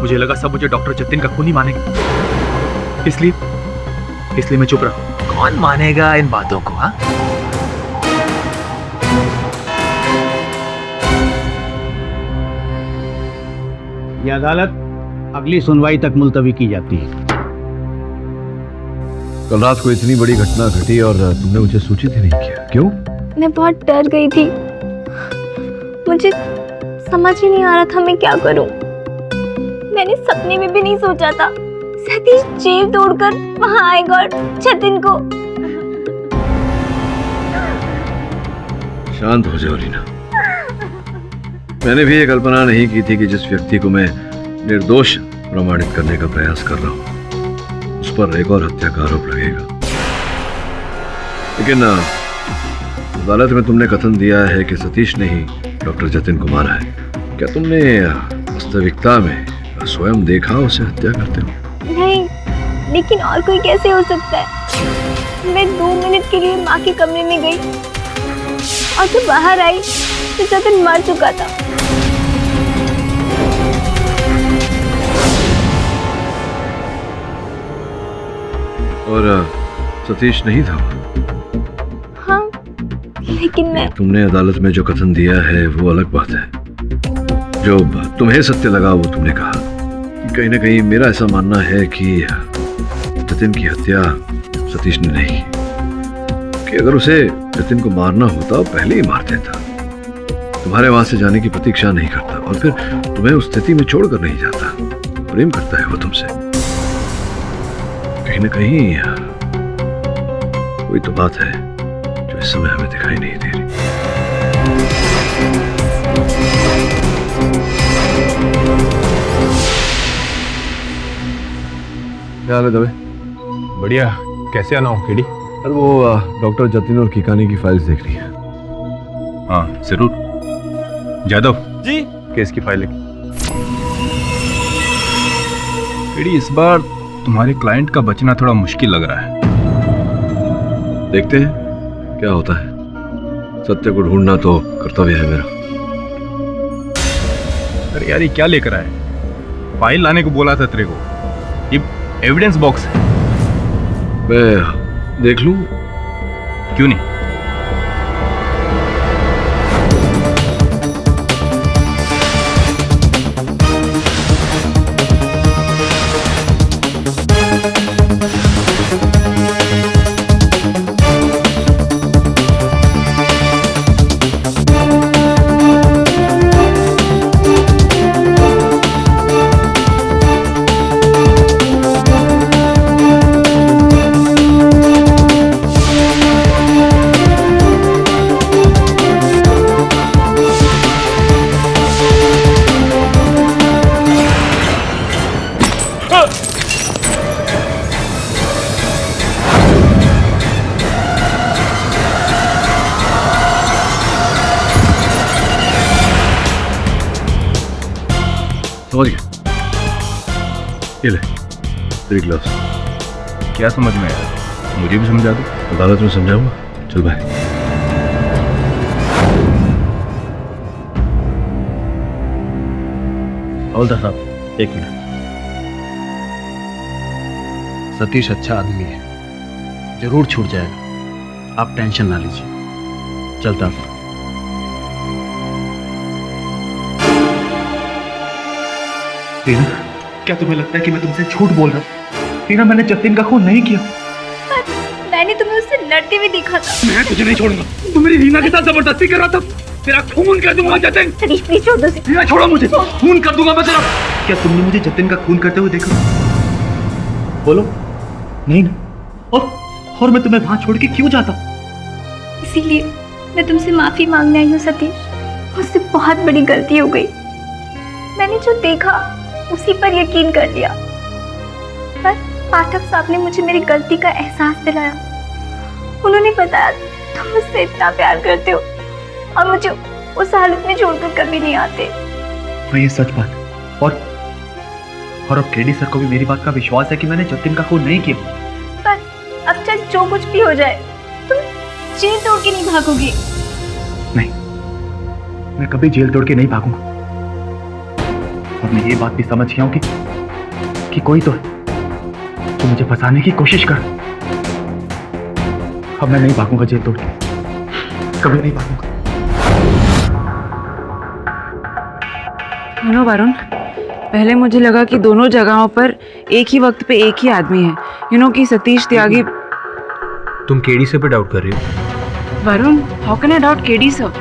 मुझे लगा सब मुझे डॉक्टर जतिन का खून ही मानेगा, इसलिए मैं चुप रहा। कौन मानेगा इन बातों को? हाँ, यह अदालत अगली सुनवाई तक मुलतवी की जाती है। कल रात को इतनी बड़ी घटना घटी और तुमने मुझे सूचित ही नहीं किया, क्यों? मैं बहुत डर गई थी। मुझे समझ ही नहीं आ रहा था मैं क्या करूं। मैंने सपने में भी नहीं सोचा था सतीश जेल तोड़कर वहां आएगा और जतिन को। शांत हो जाओ रीना। मैंने भी ये कल्पना नहीं की थी कि जिस व्यक्ति को मैं निर्दोष प्रमाणित करने का प्रयास कर रहा हूं उस पर एक और हत्या का आरोप लगेगा। लेकिन अदालत में तुमने कथन दिया है कि सतीश ने ही डॉक्टर जतिन को मारा है। क्या तुमने वास्तविकता में स्वयं देखा उसे हत्या करते हुए? नहीं, लेकिन और कोई कैसे हो सकता है? मैं 2 मिनट के लिए माँ के कमरे में गई और जब बाहर आई तो जतिन मर चुका था। और सतीश नहीं था? हाँ, लेकिन मैं... तुमने अदालत में जो कथन दिया है वो अलग बात है। जो तुम्हें सत्य लगा वो तुमने कहा। कहीं ना कहीं मेरा ऐसा मानना है कि जतिन की हत्या सतीश ने नहीं, कि अगर उसे जतिन को मारना होता पहले ही मार देता। तुम्हारे वहां से जाने की प्रतीक्षा नहीं करता और फिर तुम्हें उस स्थिति में छोड़कर नहीं जाता। प्रेम करता है वो तुमसे। कहीं ना कहीं कोई तो बात है जो इस समय हमें दिखाई नहीं दे रही। क्या हाल है दवे? बढ़िया। कैसे आना हो केडी? अरे वो डॉक्टर जतिन और किकानी की फाइल्स देख रही है। हाँ जरूर। जादव जी, केस की फाइल केडी, इस बार तुम्हारे क्लाइंट का बचना थोड़ा मुश्किल लग रहा है। देखते हैं क्या होता है। सत्य को ढूंढना तो कर्तव्य है मेरा। अरे यार, ये क्या लेकर आए? फाइल लाने को बोला था तेरे को। ये एविडेंस बॉक्स है। मैं देख लूं? क्यों नहीं? समझ गया। ये ले तेरी ग्लव्स। क्या समझ में आया? मुझे भी समझा दो। अदालत में समझाऊंगा। चल भाई। हवलदार साहब, 1 मिनट। सतीश अच्छा आदमी है, जरूर छूट जाएगा। आप टेंशन ना लीजिए। चलता हूं। रीना, क्या तुम्हें लगता है कि मैं तुमसे झूठ बोल रहा हूं? रीना, मैंने जतिन का खून नहीं किया। मैंने तुम्हें उससे लड़ते हुए देखा था। मैं तुझे नहीं छोड़ूंगा। तू मेरी रीना के साथ जबरदस्ती कर रहा था। तेरा खून कर दूंगा जतिन। सतीश प्लीज छोड़ दो। रीना छोड़ो मुझे, खून कर दूंगा मैं तेरा। क्या तुमने मुझे जतिन का खून करते हुए देखा? बोलो। नहीं ना। और मैं तुम्हें वहां छोड़ के क्यों जाता? इसीलिए मैं तुमसे माफी मांगने आई हूँ सतीश। मुझसे बहुत बड़ी गलती हो गई। मैंने जो देखा उसी पर यकीन कर लिया, पर पाठक साहब ने मुझे मेरी गलती का एहसास दिलाया। उन्होंने बताया तुम मुझसे इतना प्यार करते हो और मुझे उस हालत में छोड़कर कभी नहीं आते। मैं ये सच बात और अब केडी सर को भी मेरी बात का विश्वास है कि मैंने जतिन का खून नहीं किया। पर अब चाहे जो कुछ भी हो जाए तुम जेल तोड़ के नहीं भागोगे। नहीं, मैं कभी जेल तोड़ के नहीं भागूंगा। और मैं ये बात भी समझ गया हूं कि कोई तो है जो मुझे फंसाने की कोशिश कर। अब मैं नहीं भागूंगा जेल तोड़ के, कभी नहीं भागूंगा। सुनो वरुण, पहले मुझे लगा कि दोनों जगहों पर एक ही वक्त पे एक ही आदमी है। कि सतीश त्यागी। तुम केडी से पे डाउट कर रही हो? Varun, how can I doubt KD sir?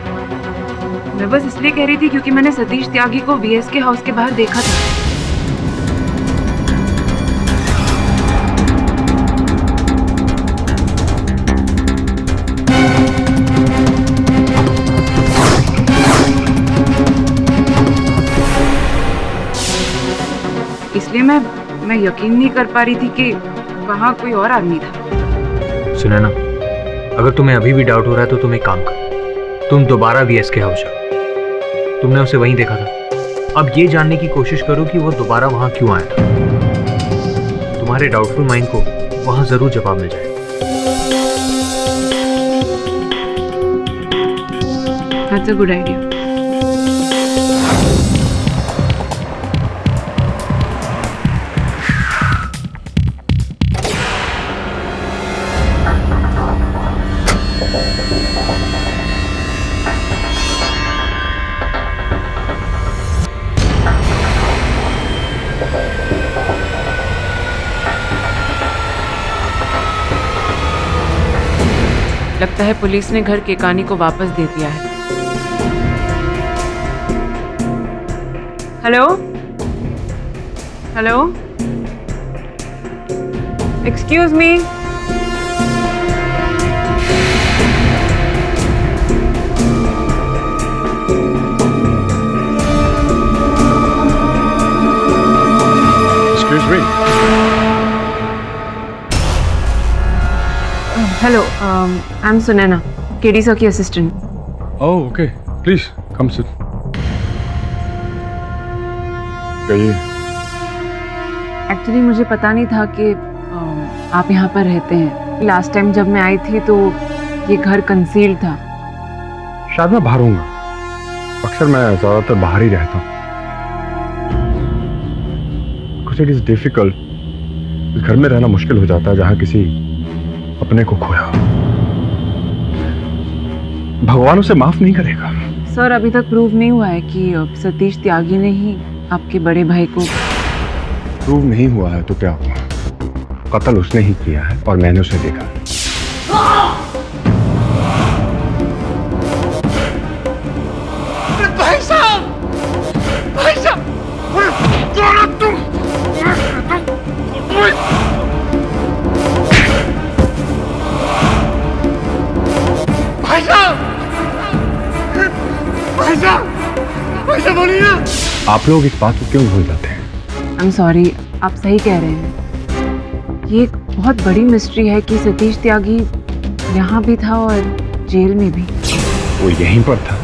मैं बस इसलिए कह रही थी क्योंकि मैंने सतीश त्यागी को वीएसके हाउस के बाहर देखा था। इसलिए मैं यकीन नहीं कर पा रही थी कि वहां कोई और आदमी था। सुनैना, अगर तुम्हें अभी भी डाउट हो रहा है तो तुम एक काम कर, तुम दोबारा वीएसके हाउस जाओ। तुमने उसे वहीं देखा था। अब ये जानने की कोशिश करो कि वो दोबारा वहां क्यों आया था। तुम्हारे डाउटफुल माइंड को वहां जरूर जवाब मिल जाएगा। That's a good idea. लगता है पुलिस ने घर केकानी को वापस दे दिया है। Hello hello, excuse me. Excuse me. Hello, I am Sunaina, KD sir की assistant. Oh okay, please come sit. कहिए। एक्चुअली मुझे पता नहीं था कि आप यहाँ पर रहते हैं। लास्ट टाइम जब मैं आई थी तो ये घर कंसील्ड था। शायद मैं बाहर हूँगा, अक्सर मैं ज़्यादातर बाहर ही रहता हूँ। कुछ इट इज़ डिफिकल्ट, इस घर में रहना मुश्किल हो जाता है जहाँ किसी अपने को खोया। भगवान उसे माफ नहीं करेगा। सर, अभी तक प्रूव नहीं हुआ है कि सतीश त्यागी ने ही आपके बड़े भाई को। प्रूव नहीं हुआ है तो क्या हुआ? कत्ल उसने ही किया है और मैंने उसे देखा। भाई साहब, भाई साहब, तुम भाई साहब, भाई साहब, भाई साहब बोलिए ना। आप लोग इस बात को क्यों भूल जाते हैं? आई एम सॉरी, आप सही कह रहे हैं। ये एक बहुत बड़ी मिस्ट्री है कि सतीश त्यागी यहाँ भी था और जेल में भी। वो यहीं पर था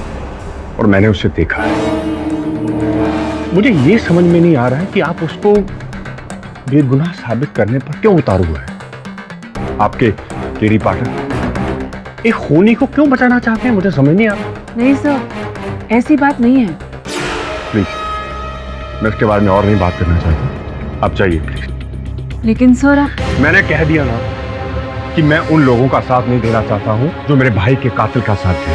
और मैंने उसे देखा है। मुझे ये समझ में नहीं आ रहा है कि आप उसको बेगुनाह साबित करने पर क्यों उतारू हुए हैं। आपके केडी पाठक एक खूनी को क्यों बचाना चाहते हैं, मुझे समझ नहीं आ रहा। नहीं सर, ऐसी बात नहीं है। प्लीज, मैं इसके बारे में और नहीं बात करना चाहता, आप जाइए प्लीज। लेकिन सर मैंने कह दिया ना कि मैं उन लोगों का साथ नहीं देना चाहता हूं जो मेरे भाई के कातिल का साथ दे।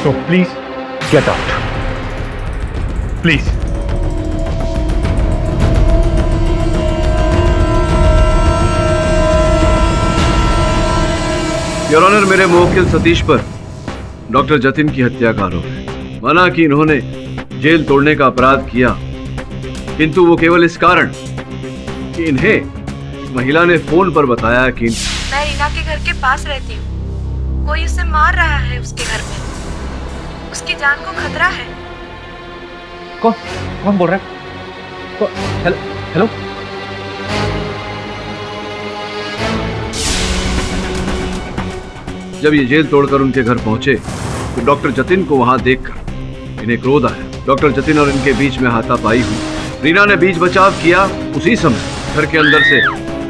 तो please get out, please. Your honour, मेरे मुवक्किल सतीश पर डॉक्टर जतिन की हत्या का आरोप है। माना कि इन्होंने जेल तोड़ने का अपराध किया, किंतु वो केवल इस कारण कि इन्हें महिला ने फोन पर बताया कि मैं रीना के घर के पास रहती हूँ, कोई उसे मार रहा है उसके घर में, उसकी जान को खतरा है। कौन बोल रहा है? Hello hello. जब ये जेल तोड़कर उनके घर पहुंचे तो डॉक्टर जतिन को वहां देखकर इन्हें क्रोध आया। डॉक्टर जतिन और इनके बीच में हाथापाई हुई। रीना ने बीच बचाव किया। उसी समय घर के अंदर से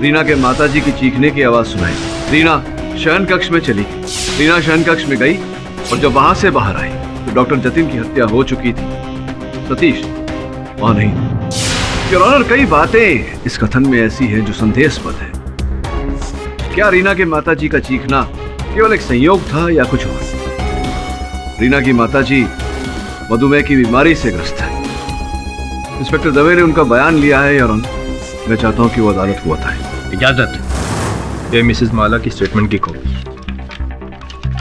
रीना के माताजी की चीखने की आवाज सुनाई। रीना शयन कक्ष में चली गई। रीना शयन कक्ष में गई और जब वहां से बाहर आई तो डॉक्टर जतिन की हत्या हो चुकी थी। सतीश वहां नहीं। योर ऑनर, कई बातें इस कथन में ऐसी हैं जो संदेहास्पद है। क्या रीना के माताजी का चीखना केवल एक संयोग था या कुछ और? रीना की माताजी मधुमेह की बीमारी से ग्रस्त है। इंस्पेक्टर दवे ने उनका बयान लिया है योर ऑनर। मैं चाहता हूं कि वो अदालत को बताए। इजाजत। ये मिसेस माला की स्टेटमेंट की कॉपी,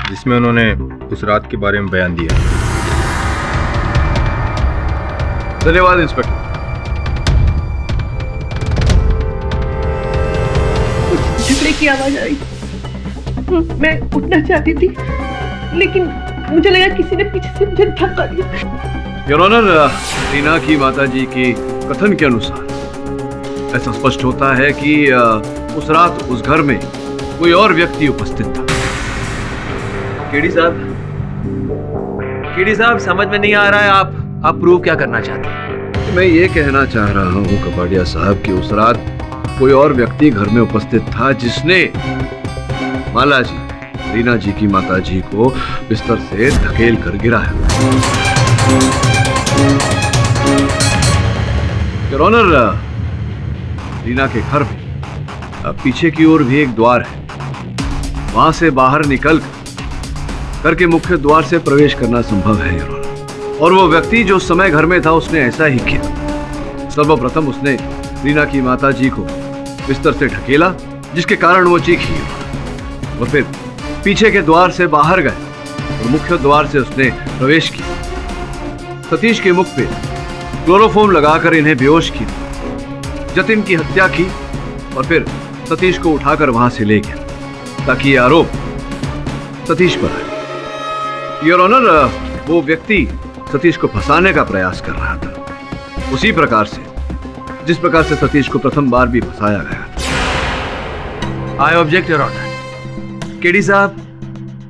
जिसमें उन्होंने उस रात के बारे में बयान दिया। धन्यवाद इंस्पेक्टर। झगड़े की आवाज आई। मैं उठना चाहती थी, लेकिन मुझे लगा किसी ने पीछे से मुझे धक्का दिया। योर ऑनर, रीना की माताजी के कथन के अनुसार ऐसा स्पष्ट होता है कि उस रात उस घर में कोई और व्यक्ति उपस्थित था। केडी साहब समझ में नहीं आ रहा है, आप प्रूव क्या करना चाहते हैं? मैं ये कहना चाह रहा हूँ कपाड़िया साहब कि उस रात कोई और व्यक्ति घर में उपस्थित था जिसने माला जी, रीना जी की माताजी को बिस्तर से धकेल कर गिराया। योर ऑनर, रीना के घर में पीछे की ओर भी एक द्वार है। वहां से बाहर निकल घर के मुख्य द्वार से प्रवेश करना संभव है योर ऑनर। और वो व्यक्ति जो उस समय घर में था उसने ऐसा ही किया। सर्वप्रथम उसने रीना की माताजी को बिस्तर से ढकेला, जिसके कारण वो चीखी और फिर पीछे के द्वार से बाहर गए और मुख्य द्वार से उसने प्रवेश किया। सतीश के मुख पे क्लोरोफॉर्म लगाकर इन्हें बेहोश किया, जतिन की हत्या की और फिर सतीश को उठाकर वहां से ले गया ताकि ये आरोप सतीश पर आए। योर ऑनर, वो व्यक्ति सतीश को फंसाने का प्रयास कर रहा था, उसी प्रकार से जिस प्रकार से सतीश को प्रथम बार भी फंसाया गया था। I object your honour. KD साहब,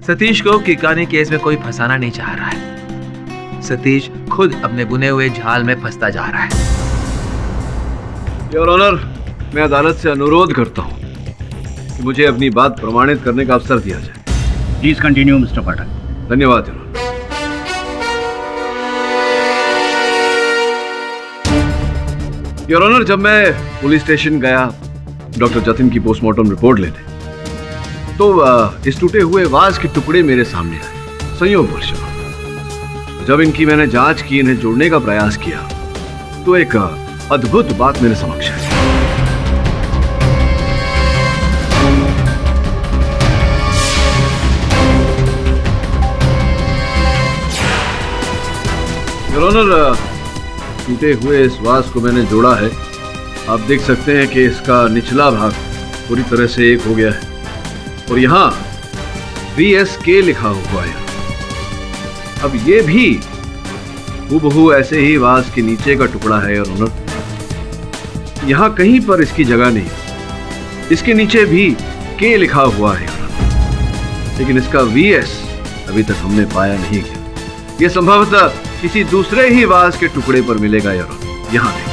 सतीश को किकानी केस में कोई फंसाना नहीं चाह रहा है। सतीश खुद अपने बुने हुए जाल में फंसता जा रहा है। योर ऑनर, मैं अदालत से अनुरोध करता हूं कि मुझे अपनी बात प्रमाणित करने का अवसर दिया जाए। प्लीज कंटिन्यू मिस्टर पाठक। धन्यवाद योर ऑनर। योर ऑनर, जब मैं पुलिस स्टेशन गया डॉक्टर जतिन की पोस्टमार्टम रिपोर्ट लेने, तो इस टूटे हुए वाज के टुकड़े मेरे सामने आए। संयोगवश जब इनकी मैंने जांच की, इन्हें जोड़ने का प्रयास किया, तो एक अद्भुत बात मेरे समक्ष आई। योर ऑनर, टूटे हुए इस वाज को मैंने जोड़ा है। आप देख सकते हैं कि इसका निचला भाग पूरी तरह से एक हो गया है और यहाँ VSK लिखा हुआ है। अब ये भी हूबहू ऐसे ही वाज के नीचे का टुकड़ा है योर ऑनर। यहाँ कहीं पर इसकी जगह नहीं। इसके नीचे भी K लिखा हुआ है योर ऑनर, लेकिन इसका VS अभी तक हमने पाया नहीं गया। यह संभवतः किसी दूसरे ही वाज के टुकड़े पर मिलेगा योर ऑनर। यहाँ नहीं।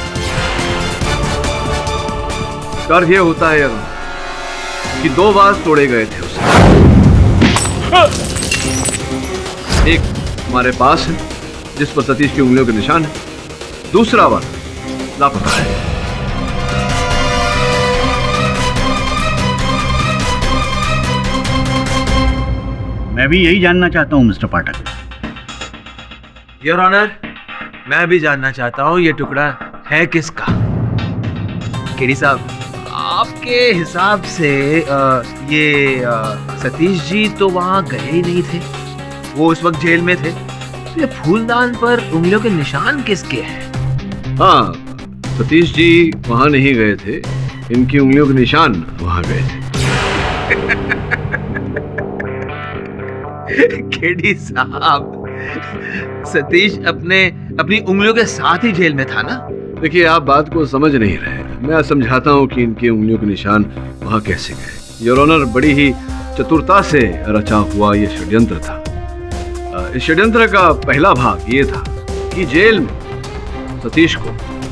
कार्य यह होता है योर ऑनर कि 2 वाज तोड़े गए थे उसे। एक हमारे पास है जिस पर सतीश की उंगलियों के निशान है, दूसरा वाज लापता है। मैं भी यही जानना चाहता हूं मिस्टर पाठक। योर ऑनर, मैं भी जानना चाहता हूं ये टुकड़ा है किसका। केडी साहब, आपके हिसाब से ये सतीश जी तो वहाँ गए ही नहीं थे, वो उस वक्त जेल में थे। तो ये फूलदान पर उंगलियों के निशान किसके हैं? हाँ, सतीश जी वहां नहीं गए थे, इनकी उंगलियों के निशान वहां गए थे। केडी साहब, सतीश अपनी उंगलियों के साथ ही जेल में था ना? देखिए, आप बात को समझ नहीं रहे। मैं समझाता हूँ कि इनकी उंगलियों के निशान वहां कैसे गए। योर ऑनर, बड़ी ही चतुरता से रचा हुआ ये षड्यंत्र था। इस षड्यंत्र का पहला भाग ये था कि जेल में सतीश को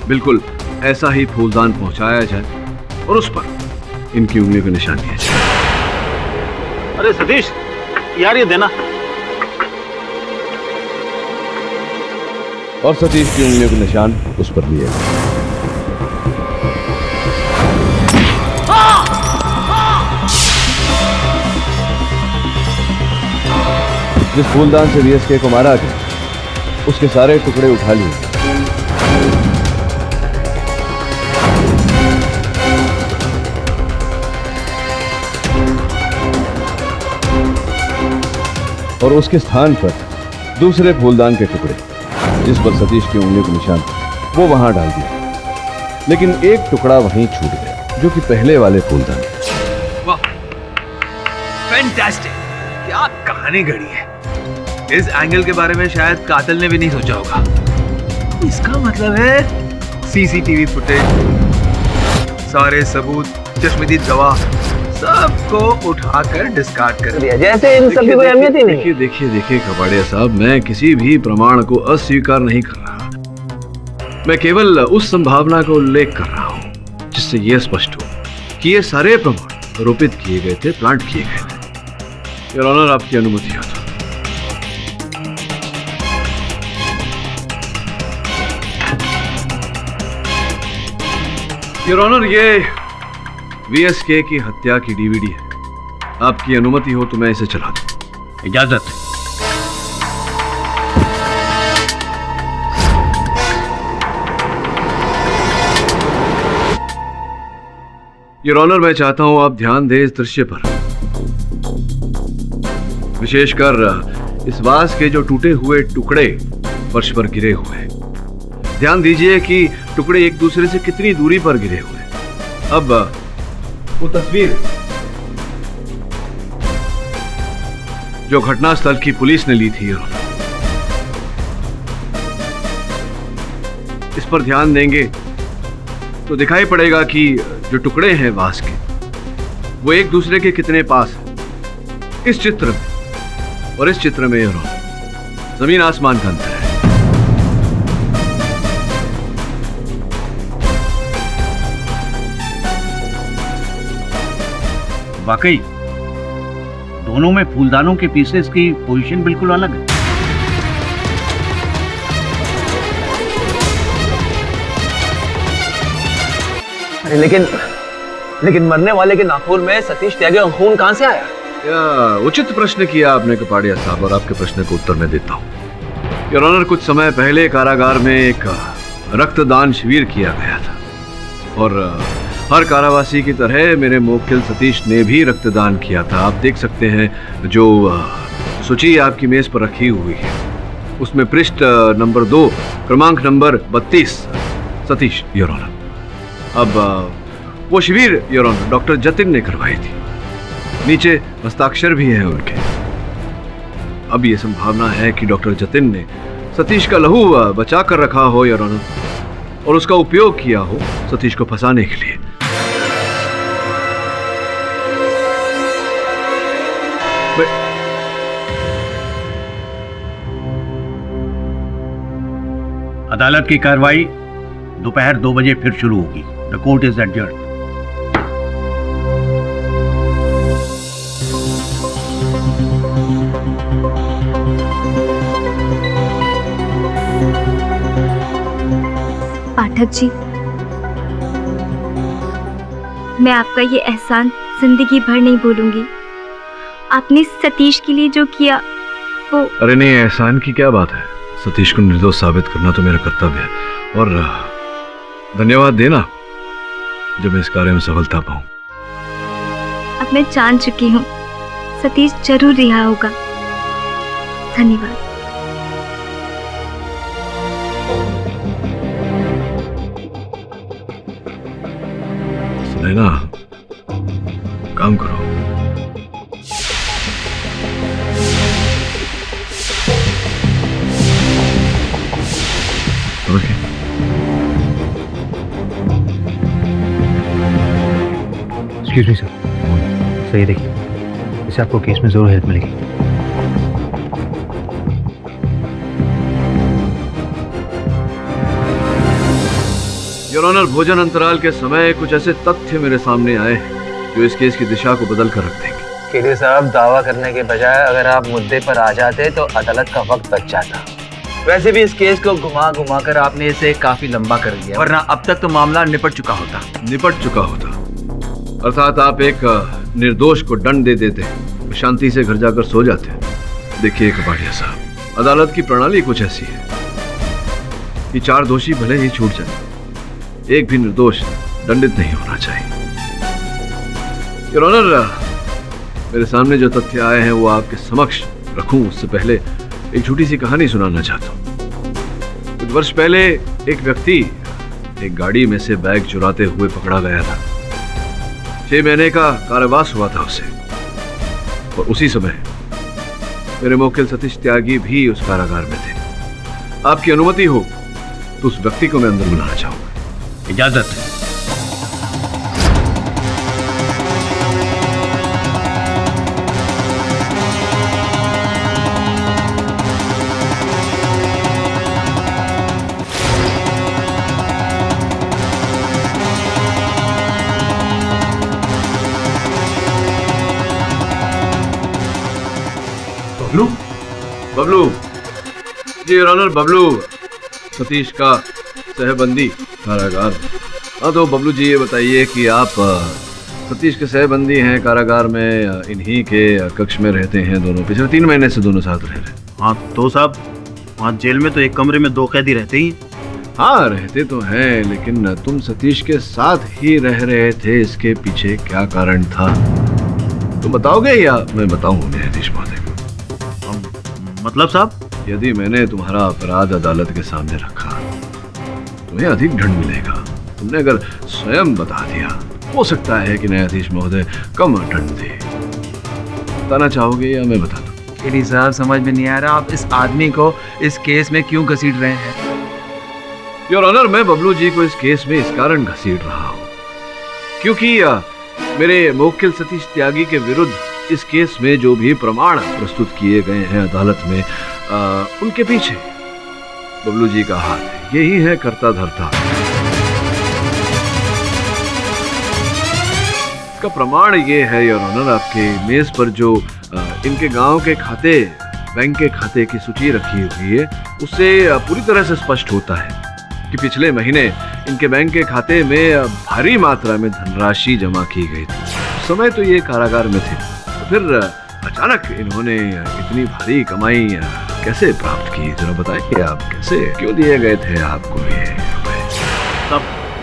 बिल्कुल ऐसा ही फूलदान पहुंचाया जाए और उस पर इनकी उंगलियों के निशान दिए जाए। अरे सतीश यार, ये देना। और सतीश की उंगलियों के निशान उस पर दिए गए। जिस फूलदान से वीएसके को मारा गया, उसके सारे टुकड़े उठा लिए और उसके स्थान पर दूसरे फूलदान के टुकड़े जिस पर सतीश की उंगलियों के निशान वो वहां डाल दिया, लेकिन एक टुकड़ा वहीं छूट गया जो कि पहले वाले फूलदान। वाह, फैंटास्टिक! क्या कहानी घड़ी है। इस एंगल के बारे में शायद कातिल ने भी नहीं सोचा होगा। इसका मतलब है सीसीटीवी फुटेज, सारे सबूत, चश्मदीद गवाह, सबको उठाकर डिस्कार्ड कर दिया, जैसे इन सब की कोई अहमियत ही नहीं। देखिए कबाड़िया साहब, मैं किसी भी प्रमाण को अस्वीकार नहीं कर रहा। मैं केवल उस संभावना का उल्लेख कर रहा हूं जिससे यह स्पष्ट हो कि ये सारे प्रमाण आरोपित किए गए थे, प्लांट किए गए थे। योर ऑनर, आपकी अनुमति हो तो। योर ऑनर, ये वीएसके की हत्या की डीवीडी है। आपकी अनुमति हो तो मैं इसे चला दूं। इजाजत। योर ऑनर, मैं चाहता हूं आप ध्यान दें इस दृश्य पर, विशेषकर इस वास के जो टूटे हुए टुकड़े फर्श पर गिरे हुए हैं। ध्यान दीजिए कि टुकड़े एक दूसरे से कितनी दूरी पर गिरे हुए हैं। अब वो तस्वीर जो घटनास्थल की पुलिस ने ली थी, इस पर ध्यान देंगे तो दिखाई पड़ेगा कि जो टुकड़े हैं वास के, वो एक दूसरे के कितने पास हैं। इस चित्र में और इस चित्र में जमीन आसमान का अंतर है। वाकई दोनों में फूलदानों के पीसेस की पोजीशन बिल्कुल अलग है। लेकिन मरने वाले के नाखून में सतीश त्यागी का खून कहां से आया? उचित प्रश्न किया आपने कपाड़िया साहब, और आपके प्रश्न का उत्तर मैं देता हूं। योर ऑनर, कुछ समय पहले कारागार में एक रक्तदान शिविर किया गया था और हर कारावासी की तरह मेरे मुवक्किल सतीश ने भी रक्तदान किया था। आप देख सकते हैं जो सूची आपकी मेज पर रखी हुई है, उसमें पृष्ठ नंबर 2 क्रमांक नंबर 32 सतीश, योर ऑनर। अब वो शिविर योर ऑनर डॉक्टर जतिन ने करवाई थी, नीचे हस्ताक्षर भी हैं उनके। अब ये संभावना है कि डॉक्टर जतिन ने सतीश का लहू बचा कर रखा हो योर ऑनर, और उसका उपयोग किया हो सतीश को फंसाने के लिए। अदालत की कार्रवाई दोपहर 2 बजे फिर शुरू होगी। The court is adjourned. Pathak ji, मैं आपका ये एहसान जिंदगी भर नहीं भूलूंगी। आपने सतीश के लिए जो किया वो। अरे नहीं, एहसान की क्या बात है। सतीश को निर्दोष साबित करना तो मेरा कर्तव्य है, और धन्यवाद देना जब मैं इस कार्य में सफलता पाऊं। अब मैं जान चुकी हूँ सतीश जरूर रिहा होगा। धन्यवाद। सुनैना, काम करो। समझ गए? एक्सक्यूज मी सर, सही देखिए, इससे आपको केस में जरूर हेल्प मिलेगी। योर ऑनर, भोजन अंतराल के समय कुछ ऐसे तथ्य मेरे सामने आए जो इस केस की दिशा को बदल कर रख देंगे। केडी साहब, दावा करने के बजाय अगर आप मुद्दे पर आ जाते तो अदालत का वक्त बच जाता। वैसे भी इस केस को घुमा घुमा कर आपने इसे काफी लंबा कर दिया, वरना अब तक तो मामला निपट चुका होता। अर्थात आप एक निर्दोष को दंड दे देते, शांति से घर जाकर सो जाते। देखिए कपाड़िया साहब, अदालत की प्रणाली कुछ ऐसी है कि 4 दोषी भले ही छूट जाए, एक भी निर्दोष दंडित नहीं होना चाहिए। योर ऑनर, मेरे सामने जो तथ्य आए हैं वो आपके समक्ष रखूं उससे पहले एक छोटी सी कहानी सुनाना चाहता हूं। कुछ वर्ष पहले एक व्यक्ति एक गाड़ी में से बैग चुराते हुए पकड़ा गया था। 6 महीने का कारावास हुआ था उसे, और उसी समय मेरे मुवक्किल सतीश त्यागी भी उस कारागार में थे। आपकी अनुमति हो तो उस व्यक्ति को मैं अंदर बुलाना चाहूंगा। इजाजत है। बबलू, बबलू जी, योर ऑनर, बबलू सतीश का सहबंदी कारागार। हाँ तो बबलू जी, ये बताइए कि आप सतीश के सहबंदी हैं, कारागार में इन्हीं के कक्ष में रहते हैं दोनों, पिछले 3 महीने से दोनों साथ रह रहे हैं। हाँ तो साहब, वहाँ जेल में तो एक कमरे में 2 कैदी रहते ही। हाँ रहते तो हैं, लेकिन तुम सतीश के साथ ही रह रहे थे, इसके पीछे क्या कारण था तुम बताओगे या मैं बताऊं न्यायाधीश महोदय को? मतलब साहब, यदि मैंने तुम्हारा अपराध अदालत के सामने रखा तुम्हें अधिक दंड मिलेगा। तुमने अगर स्वयं बता दिया, हो सकता है कि न्यायाधीश महोदय कम दंड दे। बताना चाहोगे या मैं बता दूं? केडी साहब, समझ में नहीं आ रहा आप इस आदमी को इस केस में क्यों घसीट रहे हैं। योर ऑनर, मैं बबलू जी को इस केस में इस कारण घसीट रहा हूं क्योंकि मेरे मुवक्किल सतीश त्यागी के विरुद्ध इस केस में जो भी प्रमाण प्रस्तुत किए गए हैं अदालत में, उनके पीछे बबलू जी का हाथ है। यही है कर्ता धर्ता। इसका प्रमाण ये है योर ऑनर, आपके मेज पर जो इनके गांव के खाते, बैंक के खाते की सूची रखी हुई है, उससे पूरी तरह से स्पष्ट होता है कि पिछले महीने इनके बैंक के खाते में भारी मात्रा में धनराशि जमा की गई थी। उस समय तो ये कारागार में थे, तो फिर अचानक इन्होंने इतनी भारी कमाई कैसे प्राप्त की, जरा बताइए आप, कैसे, क्यों दिए गए थे आपको ये रुपए?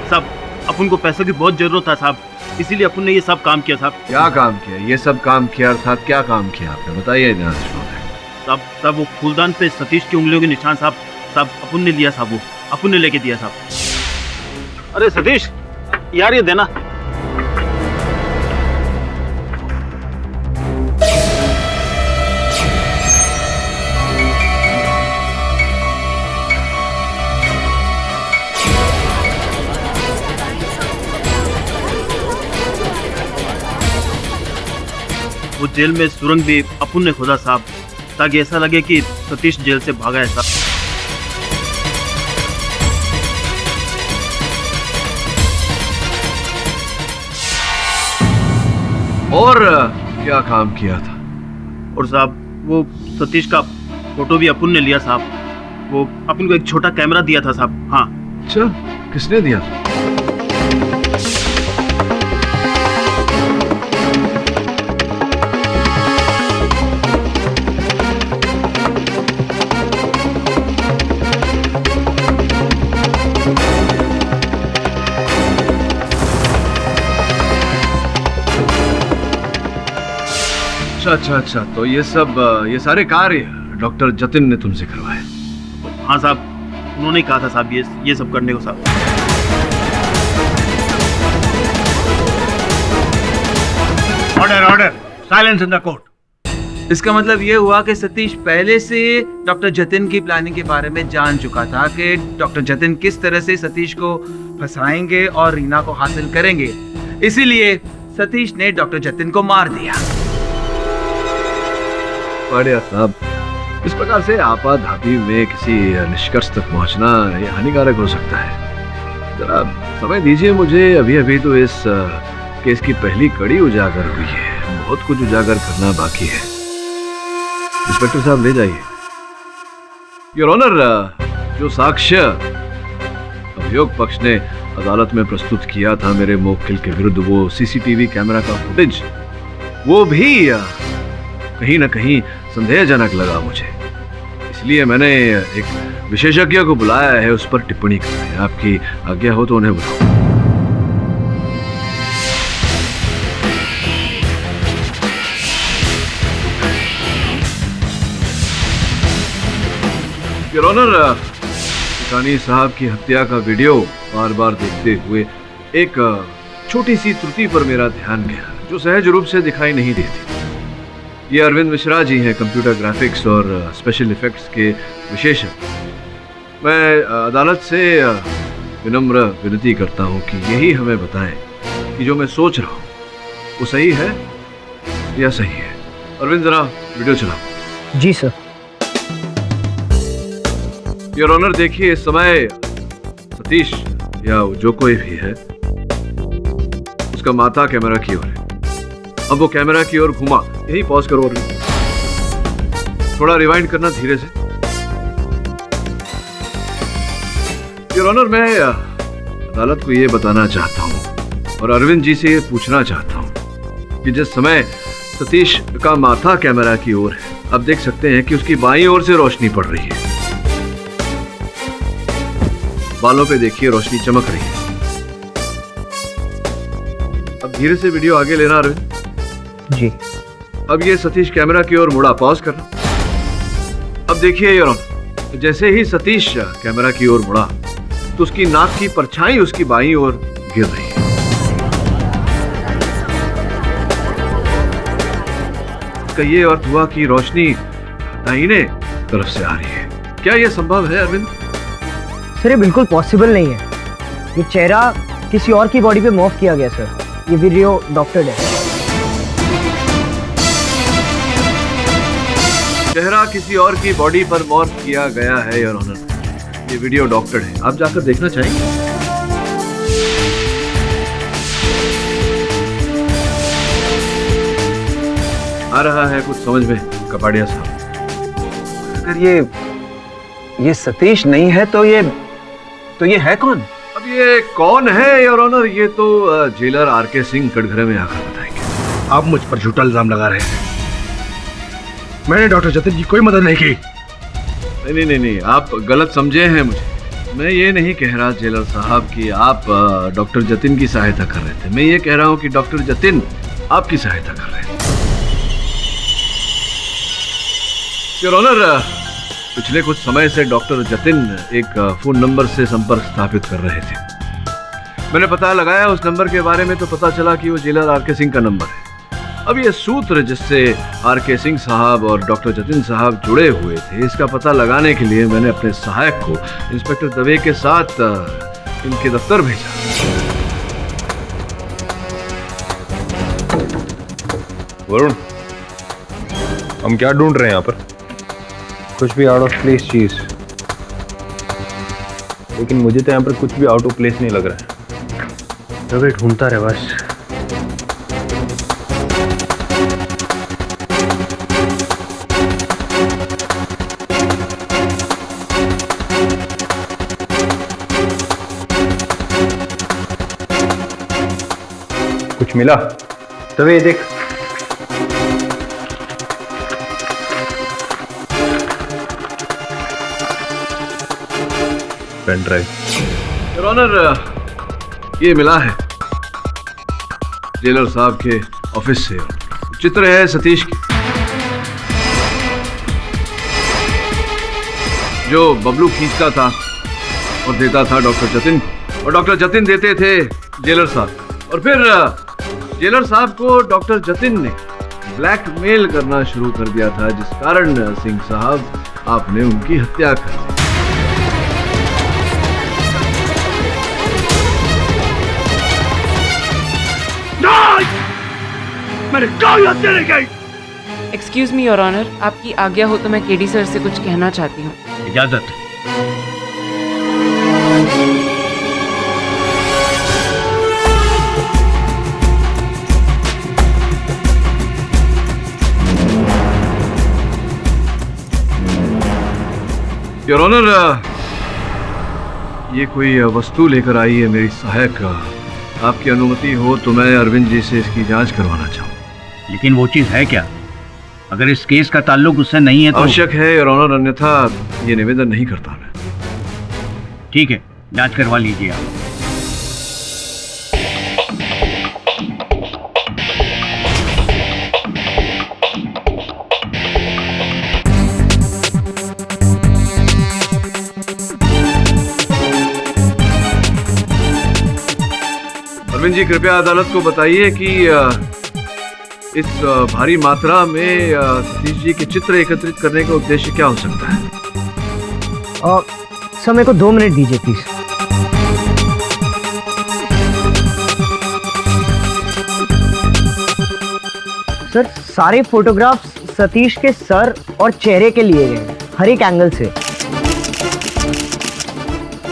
साहब, अपन को पैसों की बहुत जरूरत था साहब, इसीलिए अपन ने ये सब काम किया साहब। क्या काम किया? ये सब काम किया अर्थात क्या काम किया आपने, बताइए न्यायाधीश महोदय। साहब, वो फूलदान पे सतीश की उंगलियों के निशान साहब अपन ने लिया साहब, वो अपन ने लेके दिया साहब। अरे सतीश यार, ये देना। वो जेल में सुरंग भी अपन ने खोदा साहब, ताकि ऐसा लगे कि सतीश जेल से भागा है साहब। और क्या काम किया था? और साहब, वो सतीश का फोटो भी अपन ने लिया साहब, वो अपन को एक छोटा कैमरा दिया था साहब। हाँ। अच्छा, किसने दिया? अच्छा, तो ये सारे कार्य डॉक्टर जतिन ने तुमसे करवाए? हाँ साहब, उन्होंने कहा था साहब ये सब करने को साहब। Order, silence in the court. इसका मतलब ये हुआ कि सतीश पहले से डॉक्टर जतिन की प्लानिंग के बारे में जान चुका था कि डॉक्टर जतिन किस तरह से सतीश को फंसाएंगे और रीना को हासिल करेंगे, इसीलिए सतीश ने डॉक्टर जतिन को मार दिया। बढ़िया साहब, इस प्रकार से आपाधापी में किसी निष्कर्ष तक पहुंचना ये हानिकारक हो सकता है। जरा समय दीजिए मुझे, अभी तो इस केस की पहली कड़ी उजागर हुई है, बहुत कुछ उजागर करना बाकी है। इंस्पेक्टर साहब ले जाइए। योर ऑनर, जो साक्ष्य अभियोग पक्ष ने अदालत में प्रस्तुत किया था मेरे मुवक्किल के विरुद्ध, वो सीसीटीवी कैमरा का फुटेज, वो भी कहीं ना कहीं संदेहजनक लगा मुझे। इसलिए मैंने एक विशेषज्ञ को बुलाया है उस पर टिप्पणी करने। आपकी आज्ञा हो तो उन्हें बुलाओ। योर ऑनर, केकानी साहब की हत्या का वीडियो बार बार देखते हुए एक छोटी सी त्रुटि पर मेरा ध्यान गया जो सहज रूप से दिखाई नहीं देती। ये अरविंद मिश्रा जी हैं, कंप्यूटर ग्राफिक्स और स्पेशल इफेक्ट्स के विशेषज्ञ। मैं अदालत से विनम्र विनती करता हूं कि यही हमें बताएं कि जो मैं सोच रहा हूं वो सही है या सही है। अरविंद, जरा वीडियो चलाओ। जी सर। योर ऑनर, देखिए इस समय सतीश या जो कोई भी है, उसका माथा कैमरा की ओर है। अब वो कैमरा की ओर घुमा, यही पॉज करो, थोड़ा रिवाइंड करना धीरे से। योर ऑनर, मैं अदालत को ये बताना चाहता हूं और अरविंद जी से ये पूछना चाहता हूं कि जिस समय सतीश का माथा कैमरा की ओर है, अब देख सकते हैं कि उसकी बाईं ओर से रोशनी पड़ रही है। बालों पे देखिए रोशनी चमक रही है। अब धीरे से वीडियो आगे लेना अरविंद जी। अब ये सतीश कैमरा की ओर मुड़ा, पॉज करना। अब देखिए योर ऑनर, जैसे ही सतीश कैमरा की ओर मुड़ा तो उसकी नाक की परछाई उसकी बाईं ओर गिर रही है। इसका ये अर्थ हुआ कि रोशनी दाहिने तरफ से आ रही है। क्या यह संभव है अरविंद? सर, ये बिल्कुल पॉसिबल नहीं है। ये चेहरा किसी और की बॉडी पे मॉर्फ किया गया सर। ये वीडियो डॉक्टर्ड है। चेहरा किसी और की बॉडी पर मॉर्फ किया गया है योर ऑनर। ये वीडियो डॉक्टर्ड है, आप जाकर देखना चाहेंगे? आ रहा है कुछ समझ में कपाड़िया साहब? अगर ये सतीश नहीं है तो ये है कौन? अब ये कौन है योर ऑनर, ये तो जेलर आरके सिंह कटघरे में आकर बताएंगे। आप मुझ पर झूठा इल्जाम लगा रहे हैं। मैंने डॉक्टर जतिन की कोई मदद नहीं की। नहीं, आप गलत समझे हैं मुझे। मैं ये नहीं कह रहा जेलर साहब कि आप डॉक्टर जतिन की सहायता कर रहे थे। मैं ये कह रहा हूँ कि डॉक्टर जतिन आपकी सहायता कर रहे थे। योर ऑनर, पिछले कुछ समय से डॉक्टर जतिन एक फोन नंबर से संपर्क स्थापित कर रहे थे। मैंने पता लगाया उस नंबर के बारे में तो पता चला कि वो जेलर आरके सिंह का नंबर है। अब ये सूत्र जिससे आरके सिंह साहब और डॉक्टर जतिन साहब जुड़े हुए थे, इसका पता लगाने के लिए मैंने अपने सहायक को इंस्पेक्टर दवे के साथ इनके दफ्तर भेजा। वरुण, हम क्या ढूंढ रहे हैं यहाँ पर? कुछ भी आउट ऑफ प्लेस चीज, लेकिन मुझे तो यहाँ पर कुछ भी आउट ऑफ प्लेस नहीं लग रहा है। रवि ढूंढता रहे बस। कुछ मिला? तवे देख। Pen drive. योर ऑनर, ये मिला है जेलर साहब के ऑफिस से। चित्र है सतीश की। जो बबलू खींचता था और देता था डॉक्टर जतिन को, और डॉक्टर जतिन देते थे जेलर साहब, और फिर जेलर साहब को डॉक्टर जतिन ने ब्लैकमेल करना शुरू कर दिया था, जिस कारण सिंह साहब आपने उनकी हत्या कर दी। मैंने कोई हत्या नहीं की। एक्सक्यूज मी योर ऑनर, आपकी आज्ञा हो तो मैं केडी सर से कुछ कहना चाहती हूँ। इजाजत। योर ऑनर, ये कोई वस्तु लेकर आई है मेरी सहायक। आपकी अनुमति हो तो मैं अरविंद जी से इसकी जांच करवाना चाहूँ। लेकिन वो चीज है क्या? अगर इस केस का ताल्लुक उससे नहीं है तो आवश्यक है योर ऑनर, अन्यथा ये निवेदन नहीं करता मैं। ठीक है, जांच करवा लीजिए आप। अरविंद जी, कृपया अदालत को बताइए कि इस भारी मात्रा में सतीश जी के चित्र एकत्रित करने का उद्देश्य क्या हो सकता है? सर मेरे को 2 मिनट दीजिए प्लीज। सर सारे फोटोग्राफ्स सतीश के सर और चेहरे के लिए गए हैं, हर एक एंगल से।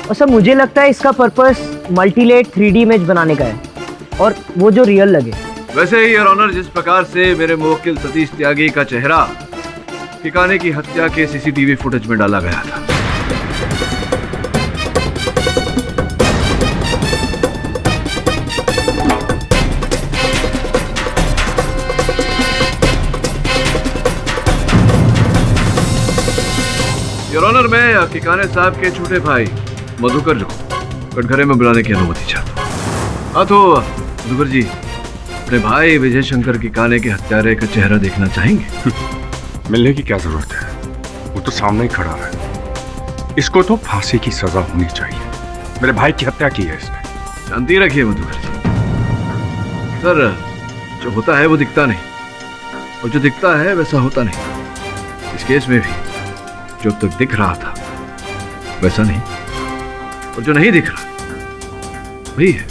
और सर मुझे लगता है इसका पर्पस मल्टीलेट 3D इमेज बनाने का है, और वो जो रियल लगे। वैसे ही योर ऑनर, जिस प्रकार से मेरे मुवक्किल सतीश त्यागी का चेहरा ठिकाने की हत्या के सीसीटीवी फुटेज में डाला गया था, योर ऑनर, मैं ठिकाने साहब के छोटे भाई मधुकर को कटघरे में बुलाने की अनुमति चाहता हूँ। हाँ तो मधुकर जी, अपने भाई विजय शंकर की काने के हत्यारे का चेहरा देखना चाहेंगे? मिलने की क्या जरूरत है, वो तो सामने ही खड़ा है। इसको तो फांसी की सजा होनी चाहिए। मेरे भाई की हत्या की है इसने। शांति रखिए मधुकर जी। सर, जो होता है वो दिखता नहीं, और जो दिखता है वैसा होता नहीं। इस केस में भी जो अब तक दिख रहा था वैसा नहीं, और जो नहीं दिख रहा वही है।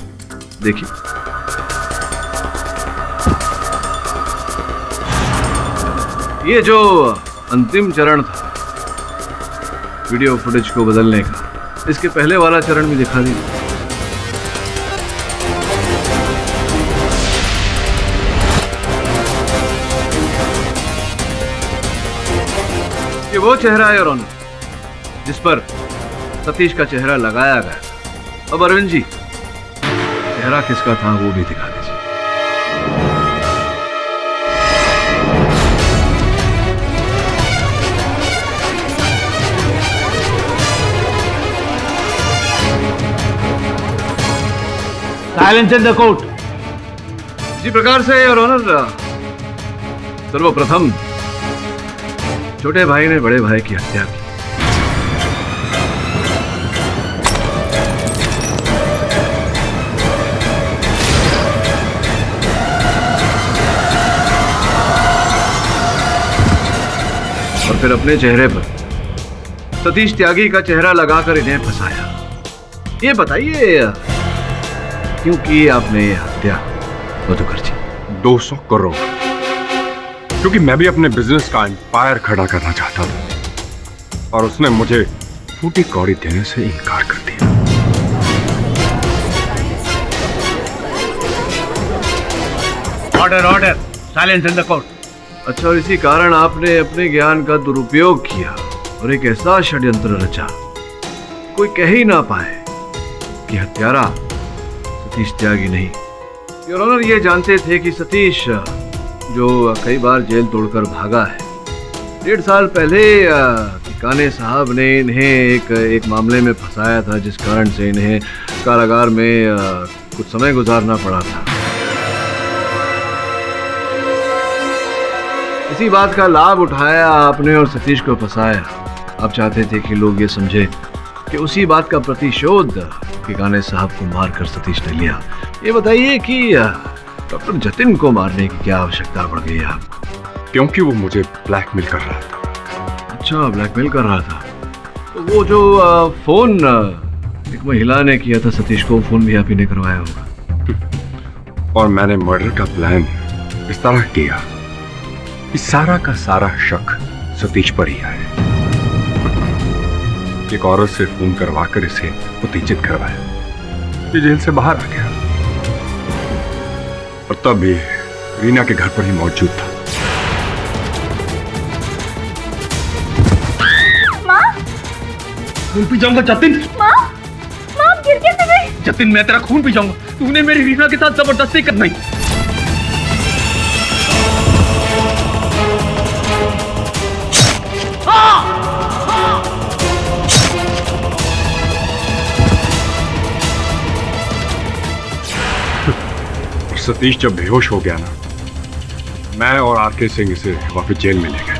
देखिए, ये जो अंतिम चरण था वीडियो फुटेज को बदलने का, इसके पहले वाला चरण भी दिखा दीजिए। ये वो चेहरा है योर ऑनर जिस पर सतीश का चेहरा लगाया गया। अब अरविंद जी, चेहरा किसका था वो भी दिखा दीजिए। Silence in the court. इसी प्रकार से योर ऑनर, सर्वप्रथम छोटे भाई ने बड़े भाई की हत्या की। और फिर अपने चेहरे पर सतीश त्यागी का चेहरा लगाकर इन्हें फंसाया। ये बताइए क्यों की आपने ये हत्या मधुकर जी? 200 करोड़, क्योंकि मैं भी अपने बिजनेस का एम्पायर खड़ा करना चाहता था, और उसने मुझे फूटी कौड़ी देने से इनकार कर दिया। Order order, silence in the court. अच्छा, और इसी कारण आपने अपने ज्ञान का दुरुपयोग किया और एक ऐसा षड्यंत्र रचा कोई कह ही ना पाए कि हत्यारा सतीश त्यागी नहीं। योर ऑनर, ये जानते थे कि सतीश, जो कई बार जेल तोड़कर भागा है, 1.5 साल पहले ठिकाने साहब ने इन्हें एक मामले में फंसाया था, जिस कारण से इन्हें कारागार में कुछ समय गुजारना पड़ा था। इसी बात का लाभ उठाया आपने और सतीश को फंसाया। आप चाहते थे कि लोग ये समझे कि उसी बात का प्रतिशोध केकानी साहब को मारकर सतीश ने लिया। ये बताइए कि डॉक्टर जतिन को मारने की क्या आवश्यकता पड़ गई आपको? क्योंकि वो मुझे ब्लैकमेल कर रहा था। अच्छा, ब्लैकमेल कर रहा था। तो वो जो फोन एक महिला ने किया था सतीश को, फोन भी आप ही ने करवाया होगा। और मैंने मर्डर का प्लान इस तरह किया कि सारा का सारा शक सतीश पर ही आए। एक औरत से फोन करवाकर इसे उत्तेजित करवाया। ये जेल से बाहर आ गया और तब भी रीना के घर पर ही मौजूद था। माँ, खून पी जाऊंगा जतिन। माँ, माँ गिर कैसे गए? जतिन, मैं तेरा खून पी जाऊंगा। तूने मेरी रीना के साथ जबरदस्ती करना ही। सतीश जब बेहोश हो गया ना, मैं और आरके सिंह इसे वापस जेल में ले गए।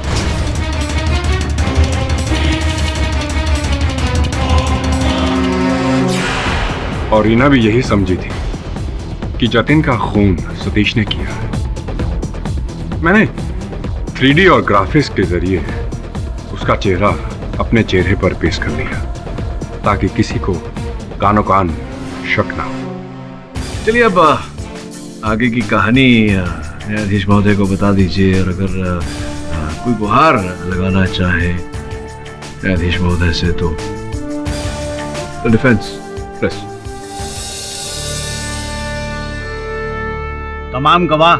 और रीना भी यही समझी थी कि जतिन का खून सतीश ने किया है। मैंने 3D और ग्राफिक्स के जरिए उसका चेहरा अपने चेहरे पर पेश कर दिया ताकि किसी को कानो कान शक ना हो। चलिए अब आगे की कहानी न्यायाधीश महोदय को बता दीजिए, और अगर कोई गुहार लगाना चाहे न्यायाधीश महोदय से तो डिफेंस प्रेस। तमाम गवाह,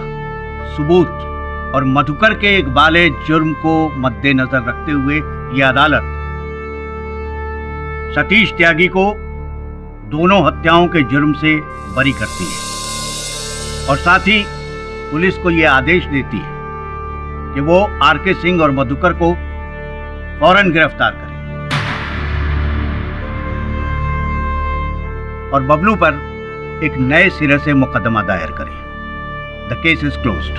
सबूत और मधुकर के एक बाले जुर्म को मद्देनजर रखते हुए यह अदालत सतीश त्यागी को दोनों हत्याओं के जुर्म से बरी करती है और साथ ही पुलिस को यह आदेश देती है कि वो आरके सिंह और मधुकर को फौरन गिरफ्तार करें और बबलू पर एक नए सिरे से मुकदमा दायर करें। The case is closed.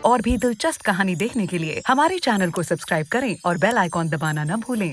और भी दिलचस्प कहानी देखने के लिए हमारे चैनल को सब्सक्राइब करें और बेल आइकॉन दबाना न भूलें।